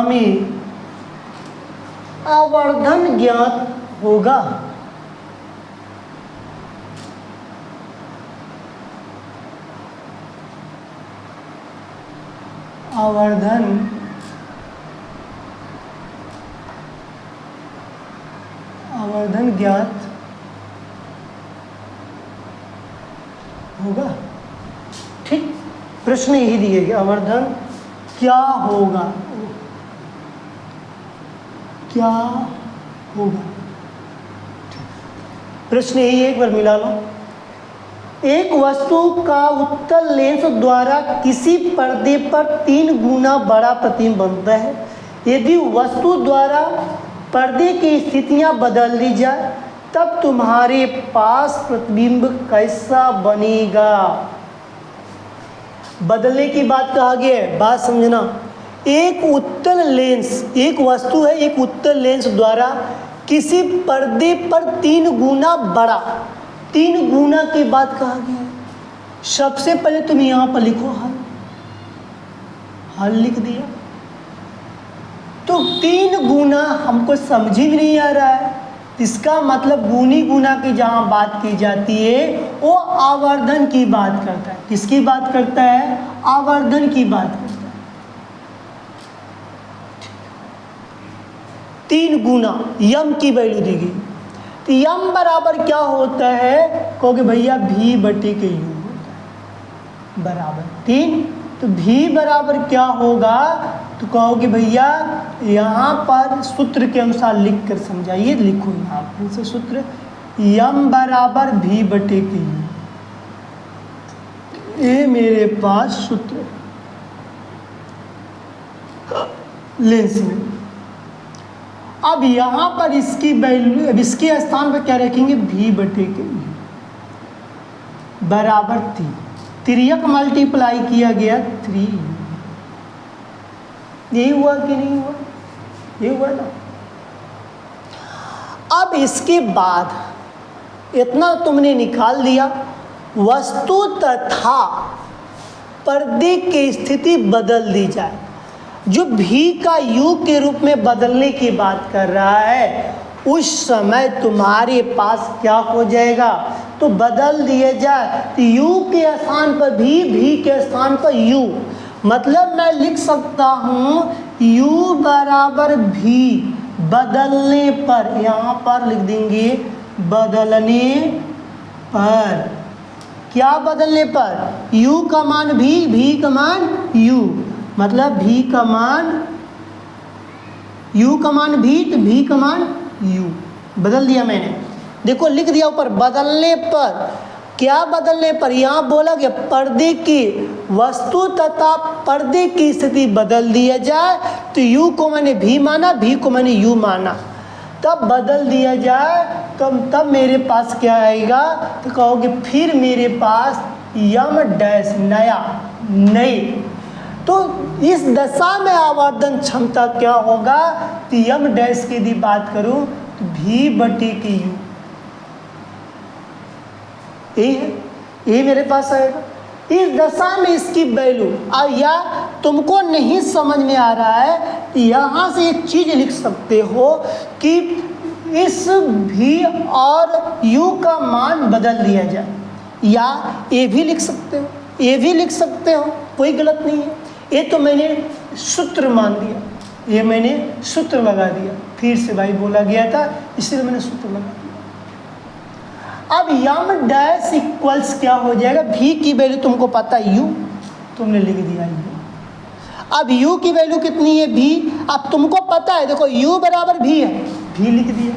में आवर्धन ज्ञात होगा। आवर्धन ज्ञात होगा। ठीक, प्रश्न यही दिए गए, आवर्धन क्या होगा, प्रश्न यही है, एक बार मिला लो। एक वस्तु का उत्तल लेंस द्वारा किसी पर्दे पर 3 गुना बड़ा प्रतिबिंब बनता है। यदि वस्तु द्वारा पर्दे की स्थितियां बदल दी जाए तब तुम्हारे पास प्रतिबिंब कैसा बनेगा? बदलने की बात कहा गया है, बात समझना। एक उत्तल लेंस, एक वस्तु है, एक उत्तल लेंस द्वारा किसी पर्दे पर 3 गुना बड़ा, 3 गुना की बात कहा गया है। सबसे पहले तुम यहाँ पर लिखो हल लिख दिया, तो 3 गुना हमको समझ ही नहीं आ रहा है। इसका मतलब गुनी गुना की जहाँ बात की जाती है वो आवर्धन की बात करता है। किसकी बात करता है? आवर्धन की बात करता है। 3 गुना यम की वैल्यू दी गई, तो यम बराबर क्या होता है? कहोगे भैया भी बटे के यू होता है बराबर 3। तो भी बराबर क्या होगा? तो कहोगे भैया यहाँ पर सूत्र के अनुसार लिख कर समझाइए। लिखो यहाँ पर से सूत्र, यम बराबर भी बटे के यू। ये मेरे पास सूत्र लेंस में। अब यहाँ पर इसकी वैल्यू, अब इसके स्थान पर क्या रखेंगे? भी बटे के बराबर 3। तिर्यक मल्टीप्लाई किया गया 3। यही हुआ कि नहीं हुआ? ये हुआ ना। अब इसके बाद इतना तुमने निकाल दिया, वस्तु तथा पर्दे की स्थिति बदल दी जाए। जो भी का यू के रूप में बदलने की बात कर रहा है, उस समय तुम्हारे पास क्या हो जाएगा? तो बदल दिए जाए तो यू के स्थान पर भी के स्थान पर यू, मतलब मैं लिख सकता हूँ यू बराबर भी बदलने पर, यहाँ पर लिख देंगे बदलने पर। क्या बदलने पर? यू का मान भी का मान यू, मतलब भी का मान यू का मान भी, तो भी का मान यू। बदल दिया मैंने, देखो लिख दिया ऊपर बदलने पर। क्या बदलने पर? यहाँ बोला गया पर्दे की, वस्तु तथा पर्दे की स्थिति बदल दिया जाए तो यू को मैंने भी माना, भी को मैंने यू माना, तब बदल दिया जाए तो तब मेरे पास क्या आएगा? तो कहोगे फिर मेरे पास यम डैश नया नई। तो तो इस दशा में आवर्धन क्षमता क्या होगा, तो यम डैश की यदि बात करूं तो भी बटे के यू, यही है, यही मेरे पास आएगा। इस दशा में इसकी वैल्यू, या तुमको नहीं समझ में आ रहा है, यहाँ से एक चीज लिख सकते हो कि इस भी और यू का मान बदल दिया जाए, या ये भी लिख सकते हो, ये भी लिख सकते हो, कोई गलत नहीं है। ये तो मैंने सूत्र मान दिया, ये मैंने सूत्र लगा दिया, फिर से भाई बोला गया था इसलिए मैंने सूत्र लगा दिया। अब यम डैश इक्वल्स क्या हो जाएगा, भी की वैल्यू तुमको पता है यू, तुमने लिख दिया यू। अब यू की वैल्यू कितनी है, भी, अब तुमको पता है, देखो यू बराबर भी है, भी लिख दिया,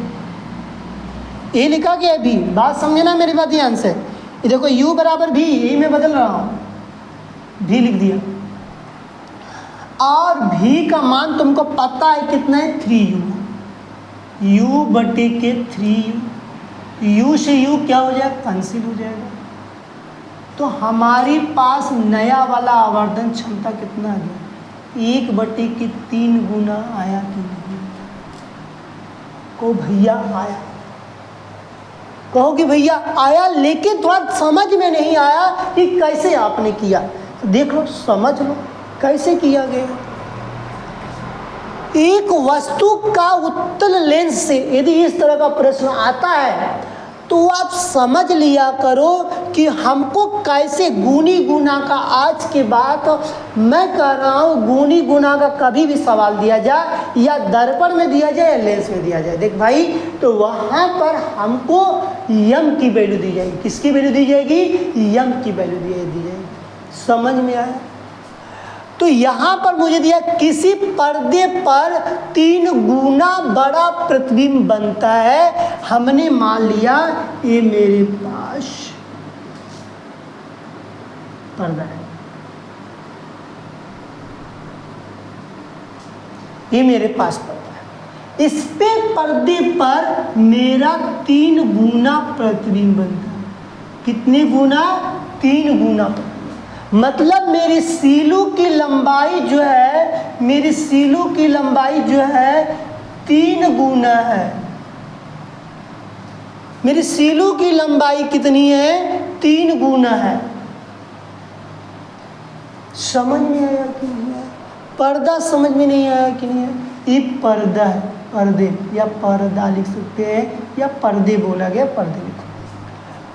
ये लिखा गया है भी, बात समझे ना मेरी बात ध्यान से। ये देखो यू बराबर भी, यही मैं बदल रहा हूँ, भी लिख दिया। और भी का मान तुमको पता है कितना है, 3u, यू बटे के 3u, यू से यू क्या हो जाएगा, कैंसिल हो जाएगा। तो हमारी पास नया वाला आवर्धन क्षमता कितना आ गया, 1 बटे के 3 गुना आया कि नहीं, को भैया आया, कहो कि भैया आया, लेकिन थोड़ा समझ में नहीं आया कि कैसे आपने किया। देख लो, समझ लो कैसे किया गया। एक वस्तु का उत्तल लेंस से यदि इस तरह का प्रश्न आता है तो आप समझ लिया करो कि हमको कैसे गुणी गुना का, आज के बाद मैं कह रहा हूँ गुणी गुना का कभी भी सवाल दिया जाए, या दर्पण में दिया जाए या लेंस में दिया जाए, देख भाई, तो वहाँ पर हमको यम की वैल्यू दी जाएगी। किसकी वैल्यू दी जाएगी, यम की वैल्यू दी जाएगी। समझ में आया। तो यहाँ पर मुझे दिया किसी पर्दे पर 3 गुना बड़ा प्रतिबिंब बनता है, हमने मान लिया ये मेरे पास पर्दा है, ये मेरे पास पर्दा है, इस पे पर्दे पर मेरा 3 गुना प्रतिबिंब बनता है। कितने गुना, 3 गुना। मतलब मेरी सीलू की लंबाई जो है, मेरी सीलू की लंबाई जो है 3 गुना है। मेरी सीलू की लंबाई कितनी है, 3 गुना है। समझ में आया कि नहीं आया, पर्दा समझ में नहीं आया कि नहीं आया। ये पर्दा है, पर्दे या पर्दा लिख सकते हैं, या पर्दे बोला गया, पर्दे लिखो।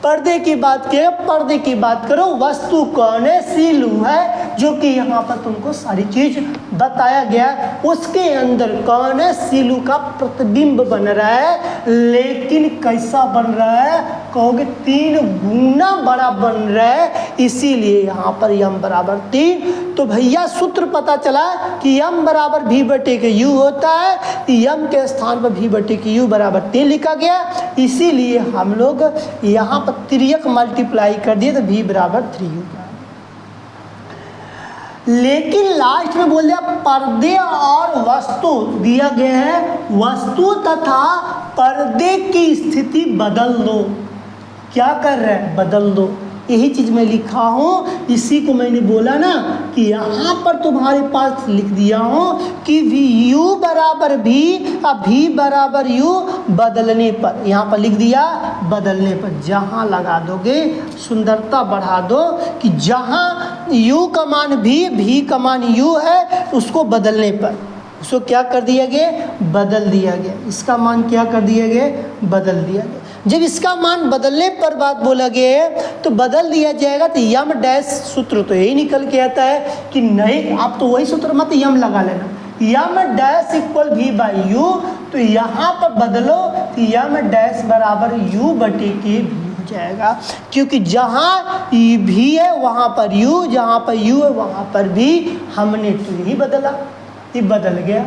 पर्दे की बात किया, पर्दे की बात करो, वस्तु कौन है, सीलू है, जो कि यहाँ पर तुमको सारी चीज बताया गया। उसके अंदर कौन है, सीलू का प्रतिबिंब बन रहा है, लेकिन कैसा बन रहा है, कहोगे 3 गुना बड़ा बन रहा है, इसीलिए यहाँ पर यम बराबर 3। तो भैया सूत्र पता चला कि यम बराबर भी बटे के यू होता है, यम के स्थान पर भी बटे के यू बराबर 3 लिखा गया, इसीलिए हम लोग यहाँ पर तिर्यक मल्टीप्लाई कर दिए तो भी बराबर 3u। लेकिन लास्ट में बोल दिया पर्दे और वस्तु दिया गया है, वस्तु तथा पर्दे की स्थिति बदल दो। क्या कर रहे हैं, बदल दो। यही चीज मैं लिखा हूँ, इसी को मैंने बोला ना कि यहाँ पर तुम्हारे पास लिख दिया हूँ कि भी u बराबर भी, अब भी बराबर u बदलने पर, यहाँ पर लिख दिया बदलने पर। जहाँ लगा दोगे सुंदरता बढ़ा दो कि जहाँ u का मान भी का मान u है, उसको बदलने पर उसको क्या कर दिया गया, बदल दिया गया। इसका मान क्या कर दिया गया, बदल दिया गया। जब इसका मान बदलने पर बात बोला गया है तो बदल दिया जाएगा, तो यम डैश सूत्र तो यही निकल के आता है कि नहीं, आप तो वही सूत्र मत यम लगा लेना, यम डैश इक्वल भी बाई यू। तो यहाँ पर बदलो तो यम डैश बराबर यू बटे के भी हो जाएगा, क्योंकि जहाँ भी है वहाँ पर यू, जहाँ पर यू है वहाँ पर भी, हमने तो यही बदला, ये बदल गया,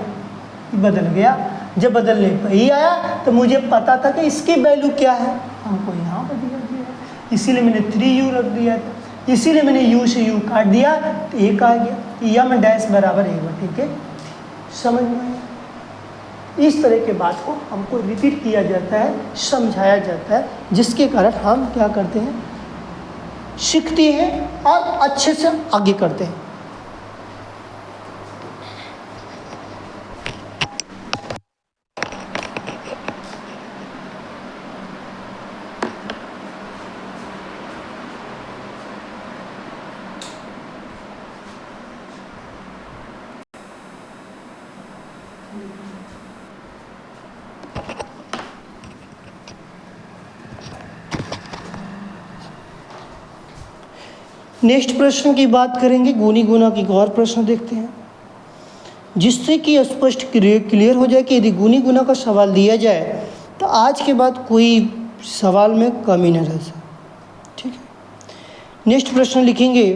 ये बदल गया। जब बदलने पर ही आया तो मुझे पता था कि इसकी वैल्यू क्या है, हमको यहाँ पर दिया गया, इसीलिए मैंने 3u रख दिया था, इसीलिए मैंने u से u काट दिया तो 1 आ गया, यम डैश बराबर 1 ठीक है। समझ में आया। इस तरह के बात को हमको रिपीट किया जाता है, समझाया जाता है, जिसके कारण हम क्या करते हैं, सीखते हैं और अच्छे से आगे करते हैं। नेक्स्ट प्रश्न की बात करेंगे, गुणी गुना की एक और प्रश्न देखते हैं, जिससे कि स्पष्ट क्लियर हो जाए कि यदि गुणी गुना का सवाल दिया जाए तो आज के बाद कोई सवाल में कमी न रह जाए। ठीक है, नेक्स्ट प्रश्न लिखेंगे,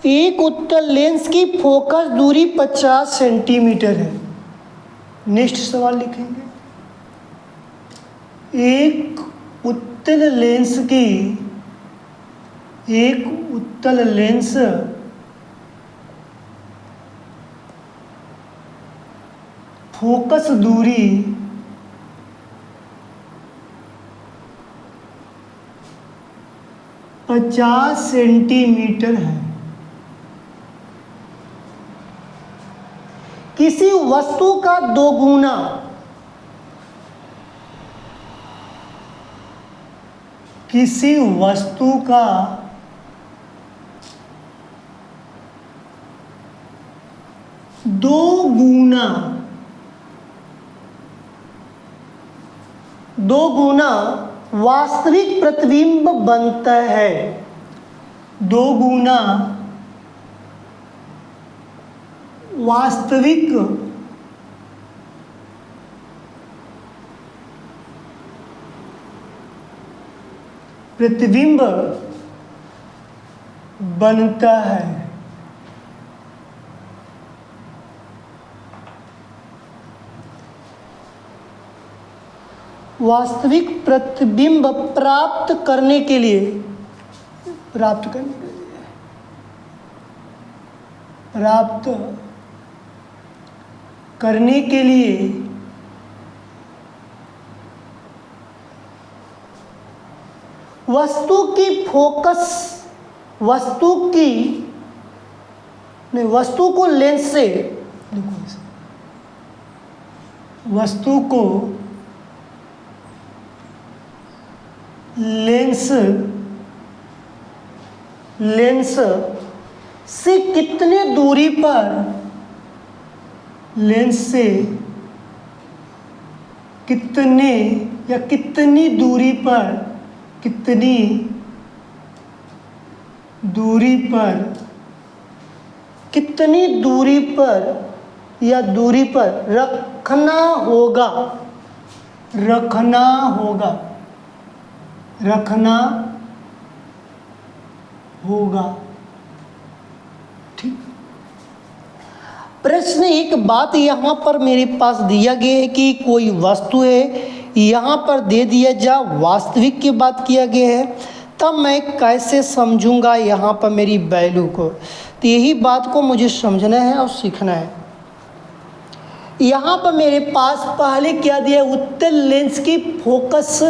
एक उत्तल लेंस की फोकस दूरी 50 सेंटीमीटर है। नेक्स्ट सवाल लिखेंगे, एक उत्तल लेंस फोकस दूरी 50 सेंटीमीटर है। किसी वस्तु का दोगुना दो गुना वास्तविक प्रतिबिंब बनता है। दो गुना वास्तविक प्रतिबिंब बनता है। वास्तविक प्रतिबिंब प्राप्त करने के लिए वस्तु को लेंस से लेंस से कितने दूरी पर कितनी दूरी पर रखना होगा। ठीक, प्रश्न एक बात यहाँ पर मेरे पास दिया गया है कि कोई वस्तु है, यहाँ पर दे दिया जा वास्तविक की बात किया गया है, तब मैं कैसे समझूंगा यहाँ पर मेरी वैल्यू को। तो यही बात को मुझे समझना है और सीखना है। यहाँ पर मेरे पास पहले क्या दिया, उत्तल लेंस की फोकस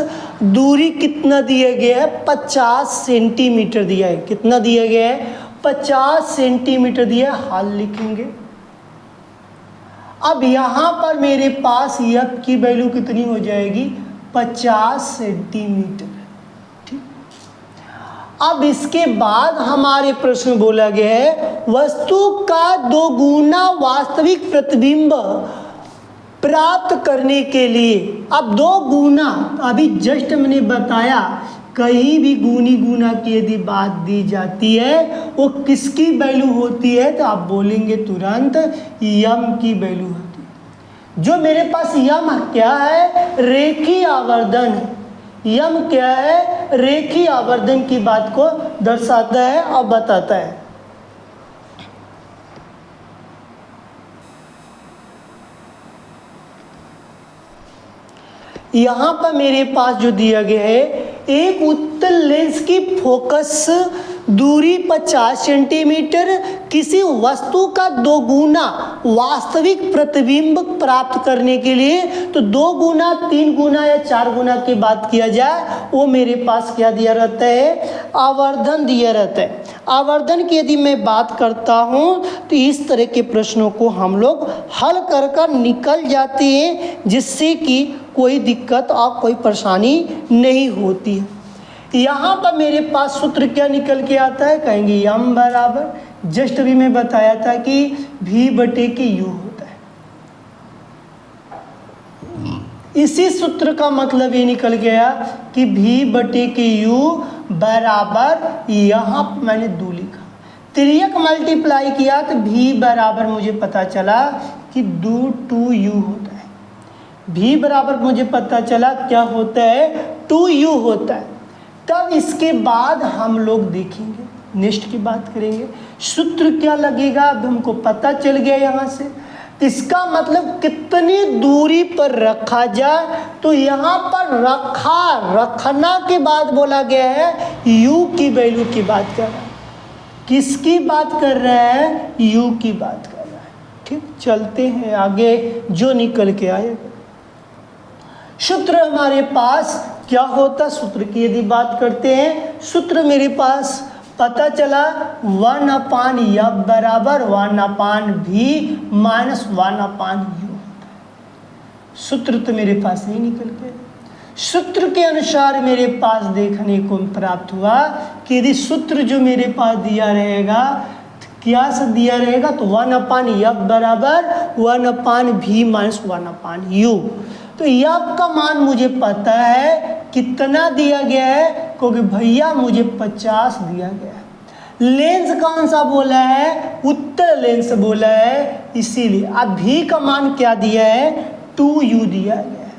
दूरी कितना दिया गया है, 50 सेंटीमीटर दिया है। कितना दिया गया है, 50 सेंटीमीटर दिया है। हाल लिखेंगे। अब यहाँ पर मेरे पास एफ की वैल्यू कितनी हो जाएगी, 50 सेंटीमीटर। ठीक, अब इसके बाद हमारे प्रश्न बोला गया है वस्तु का दोगुना वास्तविक प्रतिबिंब प्राप्त करने के लिए। अब दो गुना, अभी जस्ट मैंने बताया, कहीं भी गुनी गुना की यदि बात दी जाती है वो किसकी वैल्यू होती है, तो आप बोलेंगे तुरंत यम की वैल्यू होती है। जो मेरे पास यम क्या है, रेखीय आवर्धन। यम क्या है, रेखीय आवर्धन की बात को दर्शाता है और बताता है। यहाँ पर मेरे पास जो दिया गया है, एक उत्तल लेंस की फोकस दूरी 50 सेंटीमीटर, किसी वस्तु का 2 गुना वास्तविक प्रतिबिंब प्राप्त करने के लिए, तो 2 गुना, 3 गुना या 4 गुना की बात किया जाए, वो मेरे पास क्या दिया रहता है, आवर्धन दिया रहता है। आवर्धन की यदि मैं बात करता हूँ तो इस तरह के प्रश्नों को हम लोग हल कर निकल जाते हैं, जिससे कि कोई दिक्कत और कोई परेशानी नहीं होती है। यहाँ पर मेरे पास सूत्र क्या निकल के आता है, कहेंगे यम बराबर, जस्ट अभी मैं बताया था कि v बटे के u होता है। इसी सूत्र का मतलब ये निकल गया कि v बटे के u बराबर, यहाँ मैंने 2 लिखा, तिर्यक मल्टीप्लाई किया तो v बराबर मुझे पता चला कि 2u होता है। v बराबर मुझे पता चला क्या होता है, 2u होता है। तब इसके बाद हम लोग देखेंगे, नेक्स्ट की बात करेंगे, सूत्र क्या लगेगा। अब हमको पता चल गया यहाँ से, इसका मतलब कितनी दूरी पर रखा जाए, तो यहाँ पर रखना के बाद बोला गया है u की वैल्यू की बात कर रहा है। किसकी बात कर रहा है, u की बात कर रहा है। ठीक, चलते हैं आगे जो निकल के आएगा। सूत्र हमारे पास क्या होता, सूत्र की यदि बात करते हैं, सूत्र मेरे पास पता चला 1/f बराबर 1/v माइनस 1/u। सूत्र तो मेरे पास नहीं निकल गया। सूत्र के अनुसार मेरे पास देखने को प्राप्त हुआ कि यदि सूत्र जो मेरे पास दिया रहेगा, क्या से दिया रहेगा, तो 1/f बराबर 1/v माइनस 1/u। तो f का मान मुझे पता है कितना दिया गया है, क्योंकि भैया मुझे 50 दिया गया है। लेंस कौन सा बोला है, उत्तल लेंस बोला है, इसीलिए। अब v का मान क्या दिया है, 2u दिया गया है।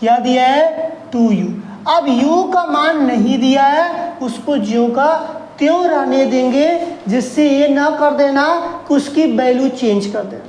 क्या दिया है, 2u। अब u का मान नहीं दिया है, उसको ज्यों का त्यों रहने देंगे, जिससे ये ना कर देना कि उसकी वैल्यू चेंज कर देना।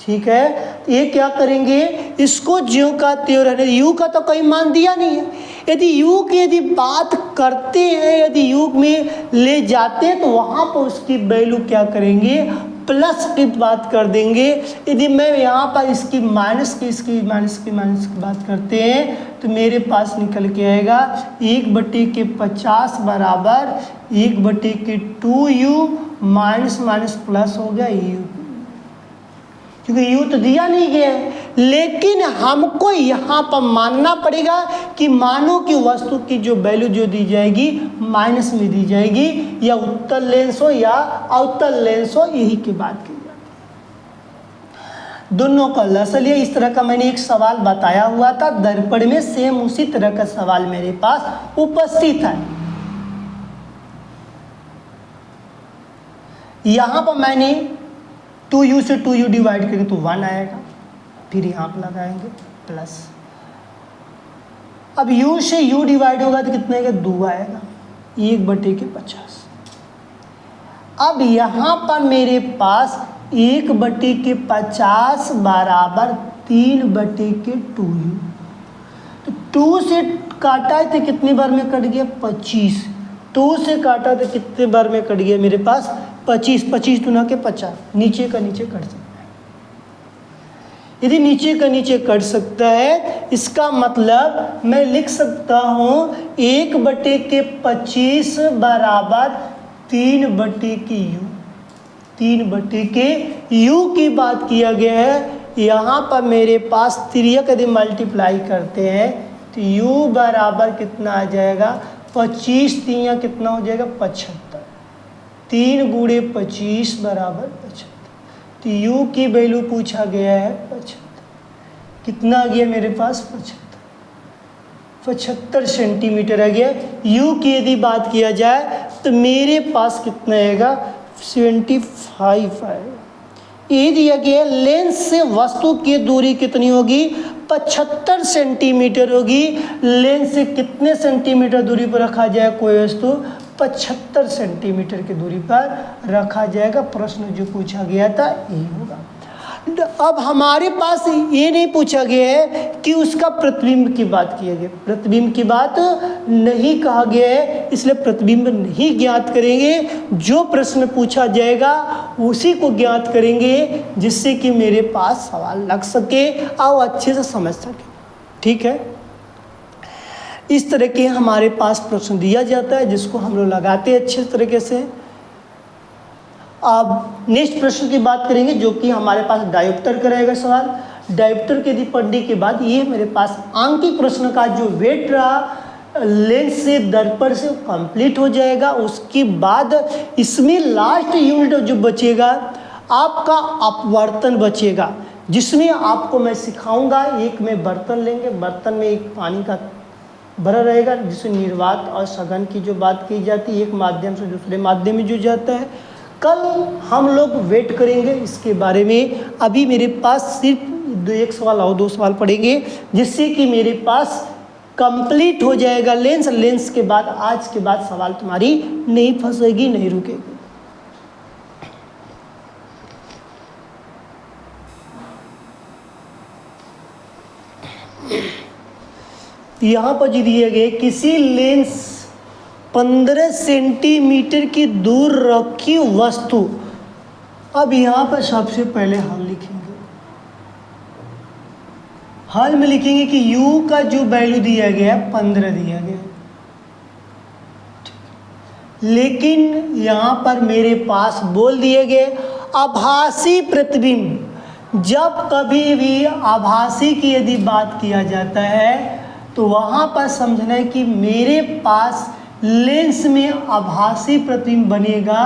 ठीक है, तो ये क्या करेंगे, इसको ज्यों का त्यों रहने, u का तो कोई मान दिया नहीं है। यदि u की यदि बात करते हैं, यदि u में ले जाते हैं, तो वहाँ पर उसकी वैल्यू क्या करेंगे, प्लस की बात कर देंगे। यदि मैं यहाँ पर इसकी माइनस की बात करते हैं, तो मेरे पास निकल के आएगा 1/50 बराबर 1/2u माइनस प्लस हो गया u, क्योंकि u तो दिया नहीं गया है। लेकिन हमको यहाँ पर मानना पड़ेगा कि मानो कि वस्तु की जो वैल्यू जो दी जाएगी माइनस में दी जाएगी, या उत्तल लेंस हो या अवतल लेंस हो, यही की बात की जाती है। दोनों का लसल है। इस तरह का मैंने एक सवाल बताया हुआ था दर्पण में, सेम उसी तरह का सवाल मेरे पास उपस्थित है। यहाँ पर मैंने 2u से 2u डिवाइड करेंगे तो 1 आएगा, फिर यहाँ पर लगाएंगे प्लस। अब u से u डिवाइड होगा तो कितना आएगा, 2 आएगा, 1/50। अब यहाँ पर मेरे पास 1/50 बराबर 3/2u। तो 2 से काटा है तो कितनी बार में कट गया, 25। 2 से काटा तो कितने बार में कट गया मेरे पास, 25। 25 दूना के 50, नीचे का नीचे कट सकता है। यदि नीचे का नीचे कट सकता है, इसका मतलब मैं लिख सकता हूँ 1/25 बराबर 3/u। 3/u की बात किया गया है। यहाँ पर मेरे पास तिर्यक यदि मल्टीप्लाई करते हैं तो u बराबर कितना आ जाएगा, 25 3 कितना हो जाएगा, 75। 3 गुणे 25 बराबर 75। तो u की वैल्यू पूछा गया है 75। कितना आ गया मेरे पास, 75 सेंटीमीटर आ गया। u की यदि बात किया जाए तो मेरे पास कितना आएगा, 75 आएगा। ये दिया गया लेंस से वस्तु की दूरी कितनी होगी, 75 सेंटीमीटर होगी। लेंस से कितने सेंटीमीटर दूरी पर रखा जाए कोई वस्तु, 75 सेंटीमीटर की दूरी पर रखा जाएगा। प्रश्न जो पूछा गया था यही होगा। अब हमारे पास ये नहीं पूछा गया है कि उसका प्रतिबिंब की बात किया गया, प्रतिबिंब की बात नहीं कहा गया है, इसलिए प्रतिबिंब नहीं ज्ञात करेंगे। जो प्रश्न पूछा जाएगा उसी को ज्ञात करेंगे, जिससे कि मेरे पास सवाल लग सके और अच्छे से समझ सके। ठीक है, इस तरह के हमारे पास प्रश्न दिया जाता है जिसको हम लोग लगाते हैं अच्छे तरीके से। अब नेक्स्ट प्रश्न की बात करेंगे जो कि हमारे पास डायोप्टर का रहेगा सवाल। डायोप्टर के यदि पढ़ने के बाद ये मेरे पास आंकिक प्रश्न का जो वेट रहा लेंस से दर्पण से कंप्लीट हो जाएगा। उसके बाद इसमें लास्ट यूनिट जो बचेगा आपका अपवर्तन बचेगा, जिसमें आपको मैं सिखाऊंगा। एक में बर्तन लेंगे, बर्तन में एक पानी का भरा रहेगा जिसमें निर्वात और सघन की जो बात की जाती है, एक माध्यम से दूसरे माध्यम में जो जाता है। कल हम लोग वेट करेंगे इसके बारे में। अभी मेरे पास सिर्फ एक सवाल और 2 सवाल पड़ेंगे, जिससे कि मेरे पास कंप्लीट हो जाएगा लेंस। लेंस के बाद आज के बाद सवाल तुम्हारी नहीं फंसेगी, नहीं रुकेगी। यहाँ पर जो दिए गए किसी लेंस 15 सेंटीमीटर की दूर रखी वस्तु। अब यहाँ पर सबसे पहले हल लिखेंगे। हल में लिखेंगे कि u का जो वैल्यू दिया गया है 15 दिया गया है, लेकिन यहाँ पर मेरे पास बोल दिए गए आभासी प्रतिबिंब। जब कभी भी आभासी की यदि बात किया जाता है तो वहाँ पर समझना है कि मेरे पास लेंस में आभासी प्रतिबिंब बनेगा।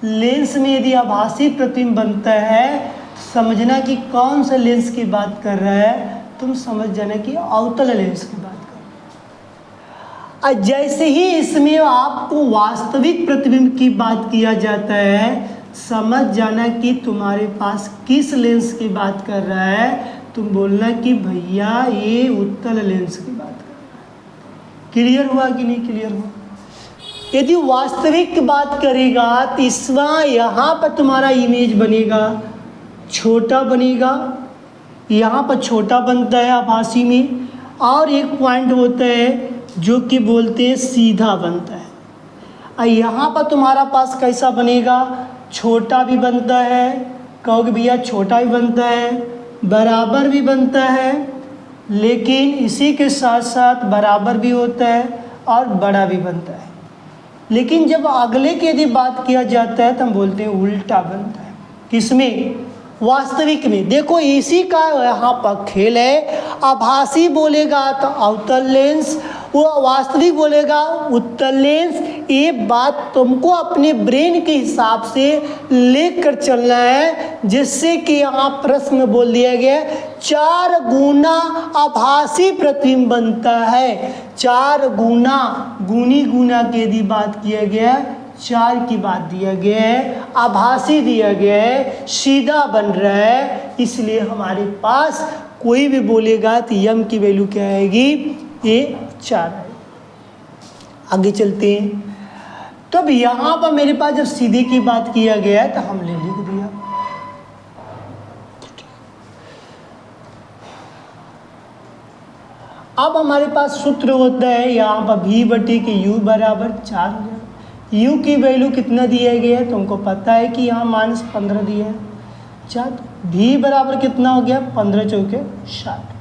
लेंस में यदि आभासी प्रतिबिंब बनता है समझना कि कौन सा लेंस की बात कर रहा है, तुम समझ जाना कि अवतल लेंस की बात कर रहा है। और जैसे ही इसमें आपको वास्तविक प्रतिबिंब की बात किया जाता है, समझ जाना कि तुम्हारे पास किस लेंस की बात कर रहा है। तुम बोलना कि भैया ये उत्तल लेंस की बात कर रहा है। क्लियर हुआ कि नहीं क्लियर हुआ? यदि वास्तविक की बात करेगा तो इसमें यहाँ पर तुम्हारा इमेज बनेगा, छोटा बनेगा। यहाँ पर छोटा बनता है आभासी में, और एक पॉइंट होता है जो कि बोलते हैं सीधा बनता है। और यहाँ पर तुम्हारा पास कैसा बनेगा, छोटा भी बनता है, कहोगे भैया छोटा भी बनता है, बराबर भी बनता है, लेकिन इसी के साथ साथ बराबर भी होता है और बड़ा भी बनता है। लेकिन जब अगले की यदि बात किया जाता है तो हम बोलते हैं उल्टा बनता है। किसमें? वास्तविक में। देखो इसी का यहाँ पर खेल है। आभासी बोलेगा तो अवतल लेंस, वो वास्तविक बोलेगा उत्तल लेंस। ये बात तुमको अपने ब्रेन के हिसाब से लेकर चलना है, जिससे कि यहाँ प्रश्न में बोल दिया गया 4 गुना आभासी प्रतिबिंब बनता है। 4 गुना, गुनी गुना की यदि बात किया गया 4 की बात दिया गया है, आभासी दिया गया है, सीधा बन रहा है। इसलिए हमारे पास कोई भी बोलेगा तो यम की वैल्यू क्या आएगी, ये 4 है। आगे चलते हैं। तो अब यहाँ पर मेरे पास जब सीधे की बात किया गया है तो हमने लिख दिया। अब हमारे पास सूत्र होता है यहाँ पर v/u बराबर 4 हो जाए। u की वैल्यू कितना दिया गया है तुमको पता है कि यहाँ -15 दिया है। 4 v बराबर कितना हो गया, 15 चौके 60।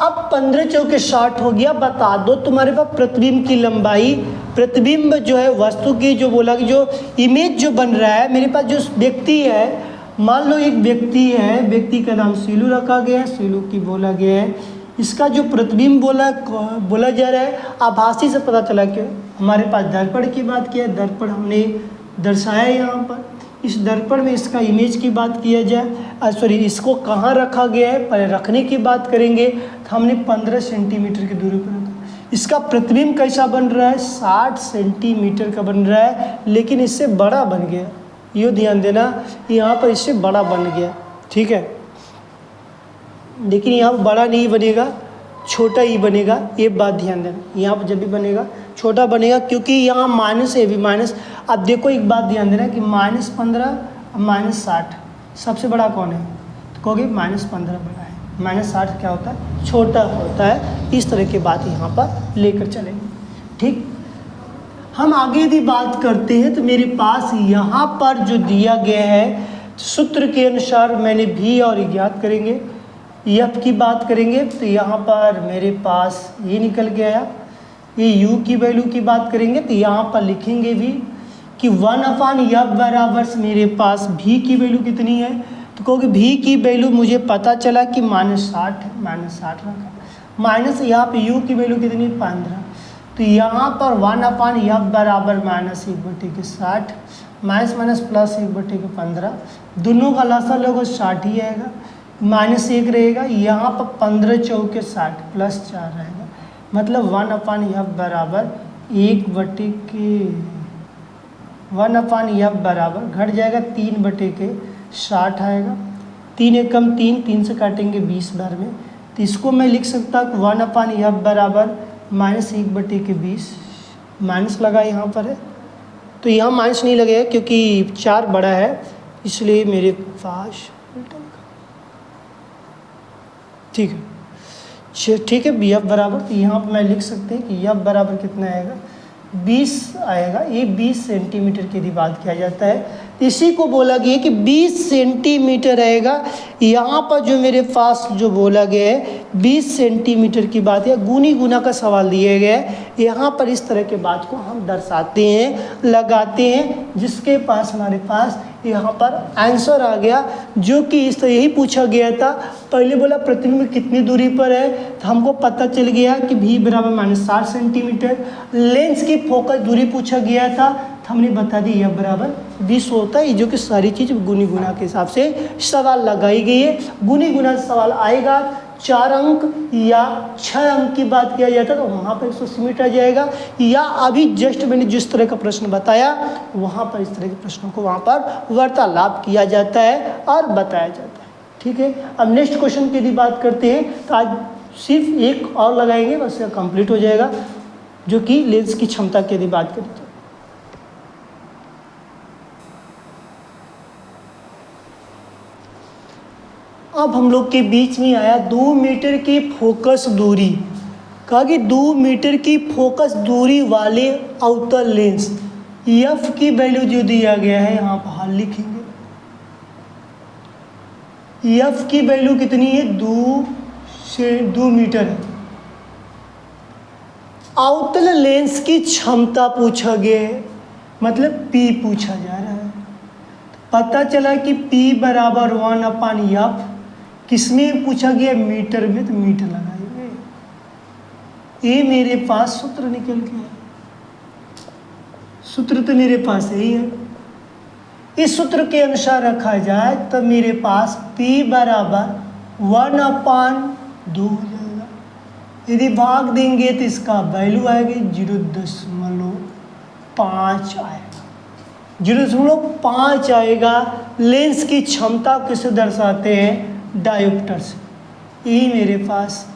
अब 15 चौके 60 हो गया। बता दो तुम्हारे पास प्रतिबिंब की लंबाई, प्रतिबिंब जो है वस्तु की, जो बोला कि जो इमेज जो बन रहा है मेरे पास, जो व्यक्ति है, मान लो एक व्यक्ति है, व्यक्ति का नाम सीलू रखा गया है, सीलू की बोला गया है। इसका जो प्रतिबिंब बोला जा रहा है आभासी से पता चला कि हमारे पास दर्पण की बात किया, दर्पण हमने दर्शाया यहाँ पर। इस दर्पण में इसका इमेज की बात किया जाए, सॉरी इसको कहाँ रखा गया है, पहले रखने की बात करेंगे तो हमने 15 सेंटीमीटर की दूरी पर रखा। इसका प्रतिबिंब कैसा बन रहा है, 60 सेंटीमीटर का बन रहा है, लेकिन इससे बड़ा बन गया। ये ध्यान देना, यहाँ पर इससे बड़ा बन गया, ठीक है। लेकिन यहाँ पर बड़ा नहीं बनेगा, छोटा ही बनेगा, ये बात ध्यान देना। यहाँ पर जब भी बनेगा छोटा बनेगा, क्योंकि यहाँ माइनस है भी माइनस। अब देखो एक बात ध्यान देना कि -15 और -60 सबसे बड़ा कौन है? तो कहोगे -15 बड़ा है, -60 क्या होता है? छोटा होता है। इस तरह की बात यहाँ पर लेकर चलेंगे। ठीक, हम आगे यदि बात करते हैं तो मेरे पास यहाँ पर जो दिया गया है सूत्र के अनुसार मैंने भी और ज्ञात करेंगे, एफ की बात करेंगे तो यहाँ पर मेरे पास ये निकल गया। ये यू की वैल्यू की बात करेंगे तो यहाँ पर लिखेंगे भी कि 1/f बराबर से मेरे पास भी की वैल्यू कितनी है? तो कहोगे भी की वैल्यू मुझे पता चला कि -60 है, -60 रखा, माइनस यहाँ पे यू की वैल्यू कितनी? 15। तो यहाँ पर 1/f बराबर -1/60 माइनस प्लस 1/15, दोनों का लसा लोग 60 ही आएगा, -1 रहेगा। यहाँ पर 15 चौके 60 प्लस 4 रहेगा, मतलब 1/f बराबर 1/f बराबर घट जाएगा 3/60 आएगा। 3 एकम 3, 3 से काटेंगे 20 बार में, तो इसको मैं लिख सकता हूँ 1/f बराबर -1/20, माइनस लगा यहाँ पर है, तो यहाँ माइनस नहीं लगेगा क्योंकि 4 बड़ा है, इसलिए मेरे पास ठीक है। ठीक है, बी एफ बराबर, तो यहाँ पर मैं लिख सकते हैं कि एफ बराबर कितना आएगा? 20 आएगा। ये 20 सेंटीमीटर की यदि बात किया जाता है, इसी को बोला गया कि 20 सेंटीमीटर आएगा। यहाँ पर जो मेरे पास जो बोला गया है 20 सेंटीमीटर की बात है, गुनी गुना का सवाल दिया गया है। यहाँ पर इस तरह के बात को हम दर्शाते हैं, लगाते हैं, जिसके पास हमारे पास यहाँ पर आंसर आ गया, जो कि इस तरह यही पूछा गया था। पहले बोला प्रतिबिंब कितनी दूरी पर है, तो हमको पता चल गया कि भी बराबर -60 सेंटीमीटर। लेंस की फोकस दूरी पूछा गया था, तो हमने बता दी यह बराबर 20 होता है, जो कि सारी चीज़ गुनी गुना के हिसाब से सवाल लगाई गई है। गुनी गुना सवाल आएगा 4 अंक या 6 अंक की बात किया जाता है तो वहाँ पर 180 मीटर आ जाएगा, या अभी जस्ट मैंने जिस तरह का प्रश्न बताया वहाँ पर इस तरह के प्रश्नों को वहाँ पर वार्तालाप किया जाता है और बताया जाता है। ठीक है, अब नेक्स्ट क्वेश्चन की यदि बात करते हैं तो आज सिर्फ एक और लगाएंगे, बस यह कंप्लीट हो जाएगा, जो कि लेंस की क्षमता की यदि बात करें तो। अब हम लोग के बीच में आया 2 मीटर की फोकस दूरी, कहा कि 2 मीटर की फोकस दूरी वाले अवतल लेंस एफ की वैल्यू जो दिया गया है यहाँ पर हाल लिखेंगे। एफ की वैल्यू कितनी है? 2 मीटर है। अवतल लेंस की क्षमता पूछा गया है, मतलब पी पूछा जा रहा है। पता चला कि पी बराबर 1/f, किसमें पूछा गया? मीटर में, तो मीटर लगाएंगे। ये मेरे पास सूत्र निकल गया, सूत्र तो मेरे पास यही है। इस सूत्र के अनुसार रखा जाए तो मेरे पास P बराबर 1/2 हो जाएगा। यदि भाग देंगे तो इसका वैल्यू आएगी 0.5 आएगा, 0.5 आएगा। लेंस की क्षमता किसे दर्शाते हैं? डायोप्टर से। ये मेरे पास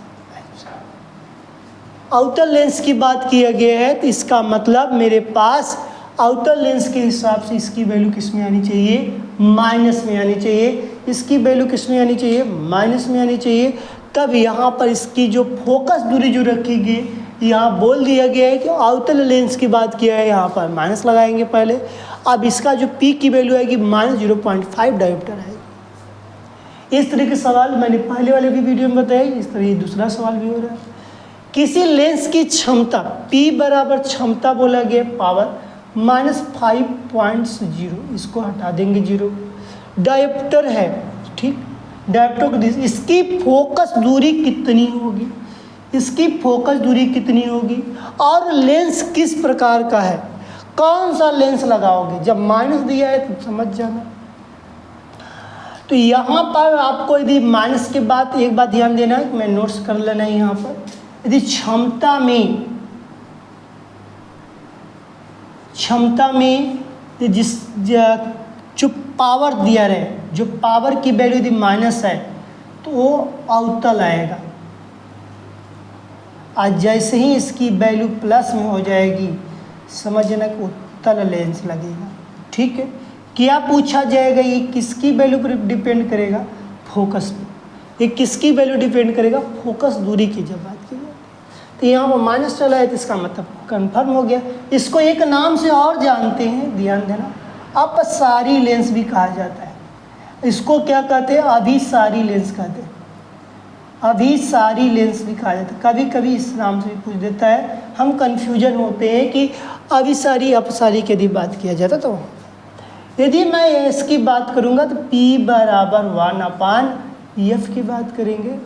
आउटर लेंस की बात किया गया है, तो इसका मतलब मेरे पास आउटर लेंस के हिसाब से इसकी वैल्यू किस में आनी चाहिए? माइनस में आनी चाहिए। इसकी वैल्यू किस में आनी चाहिए? माइनस में आनी चाहिए। तब यहाँ पर इसकी जो फोकस दूरी जो रखी गई, यहाँ बोल दिया गया है कि आउटर लेंस की बात किया है, यहाँ पर माइनस लगाएंगे पहले। अब इसका जो पी की वैल्यू आएगी -0.5 डायोप्टर आएगी। इस तरह के सवाल मैंने पहले वाले भी वीडियो में बताया, इस तरह ये दूसरा सवाल भी हो रहा है। किसी लेंस की क्षमता P बराबर क्षमता बोला गया पावर -5.0, इसको हटा देंगे 0। डायोप्टर है, ठीक, डायोप्टर को इसकी फोकस दूरी कितनी होगी? इसकी फोकस दूरी कितनी होगी? और लेंस किस प्रकार का है? कौन सा लेंस लगाओगे? जब माइनस दिया है तो समझ जाना। तो यहाँ पर आपको यदि माइनस के बाद एक बात ध्यान देना है, मैं नोट्स कर लेना है यहाँ पर। यदि क्षमता में जिस जो पावर दिया रहे, जो पावर की वैल्यू यदि माइनस है तो वो अवतल आएगा, आज जैसे ही इसकी वैल्यू प्लस में हो जाएगी समझना कि उत्तल लेंस लगेगा। ठीक है, क्या पूछा जाएगा, ये किसकी वैल्यू पर डिपेंड करेगा, फोकस पे। ये किसकी वैल्यू डिपेंड करेगा, फोकस दूरी की जब बात की जाए। तो यहाँ पर माइनस चला है तो इसका मतलब कंफर्म हो गया। इसको एक नाम से और जानते हैं, ध्यान देना, अपसारी लेंस भी कहा जाता है। इसको क्या कहते हैं, अभिसारी लेंस कहते हैं, अभिसारी लेंस भी कहा जाता है। कभी कभी इस नाम से भी पूछ देता है, हम कन्फ्यूजन होते हैं कि अभिसारी अपसारी की यदि बात किया जाता तो। यदि मैं इसकी बात करूँगा तो P बराबर 1/F की बात करेंगे।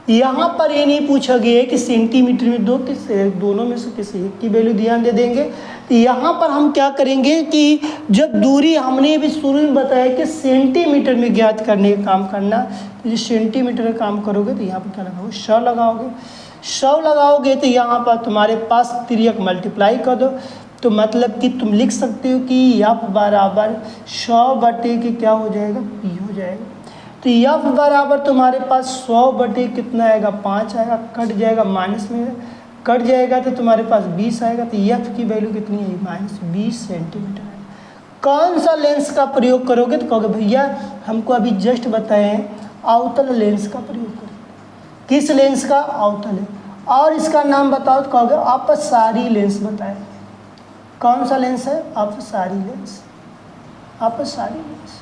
यहाँ पर ये नहीं पूछा गया है कि सेंटीमीटर में दो किससे, दोनों में से किसी एक की वैल्यू ध्यान दे देंगे। तो यहाँ पर हम क्या करेंगे कि जब दूरी हमने भी शुरू में बताया कि सेंटीमीटर में ज्ञात करने का काम करना, तो जो सेंटीमीटर का काम करोगे तो यहाँ पर क्या लगाओगे, 100 लगाओगे। 100 लगाओगे तो यहाँ पर तुम्हारे पास तिर्यक मल्टीप्लाई कर दो, तो मतलब कि तुम लिख सकते हो कि F बराबर 100 बटे के क्या हो जाएगा, P हो जाएगा। तो F बराबर तुम्हारे पास 100 बटे कितना आएगा, 5 आएगा, कट जाएगा, माइनस में कट जाएगा तो तुम्हारे पास 20 आएगा। तो F की वैल्यू कितनी है, -20 सेंटीमीटर है। कौन सा लेंस का प्रयोग करोगे, तो कहोगे भैया हमको अभी जस्ट बताए हैं अवतल लेंस का प्रयोग करोगे। किस लेंस का, अवतल है। और इसका नाम बताओ तो कहोगे अपसारी लेंस बताए। कौन सा लेंस है, अपसारी लेंस, अपसारी लेंस।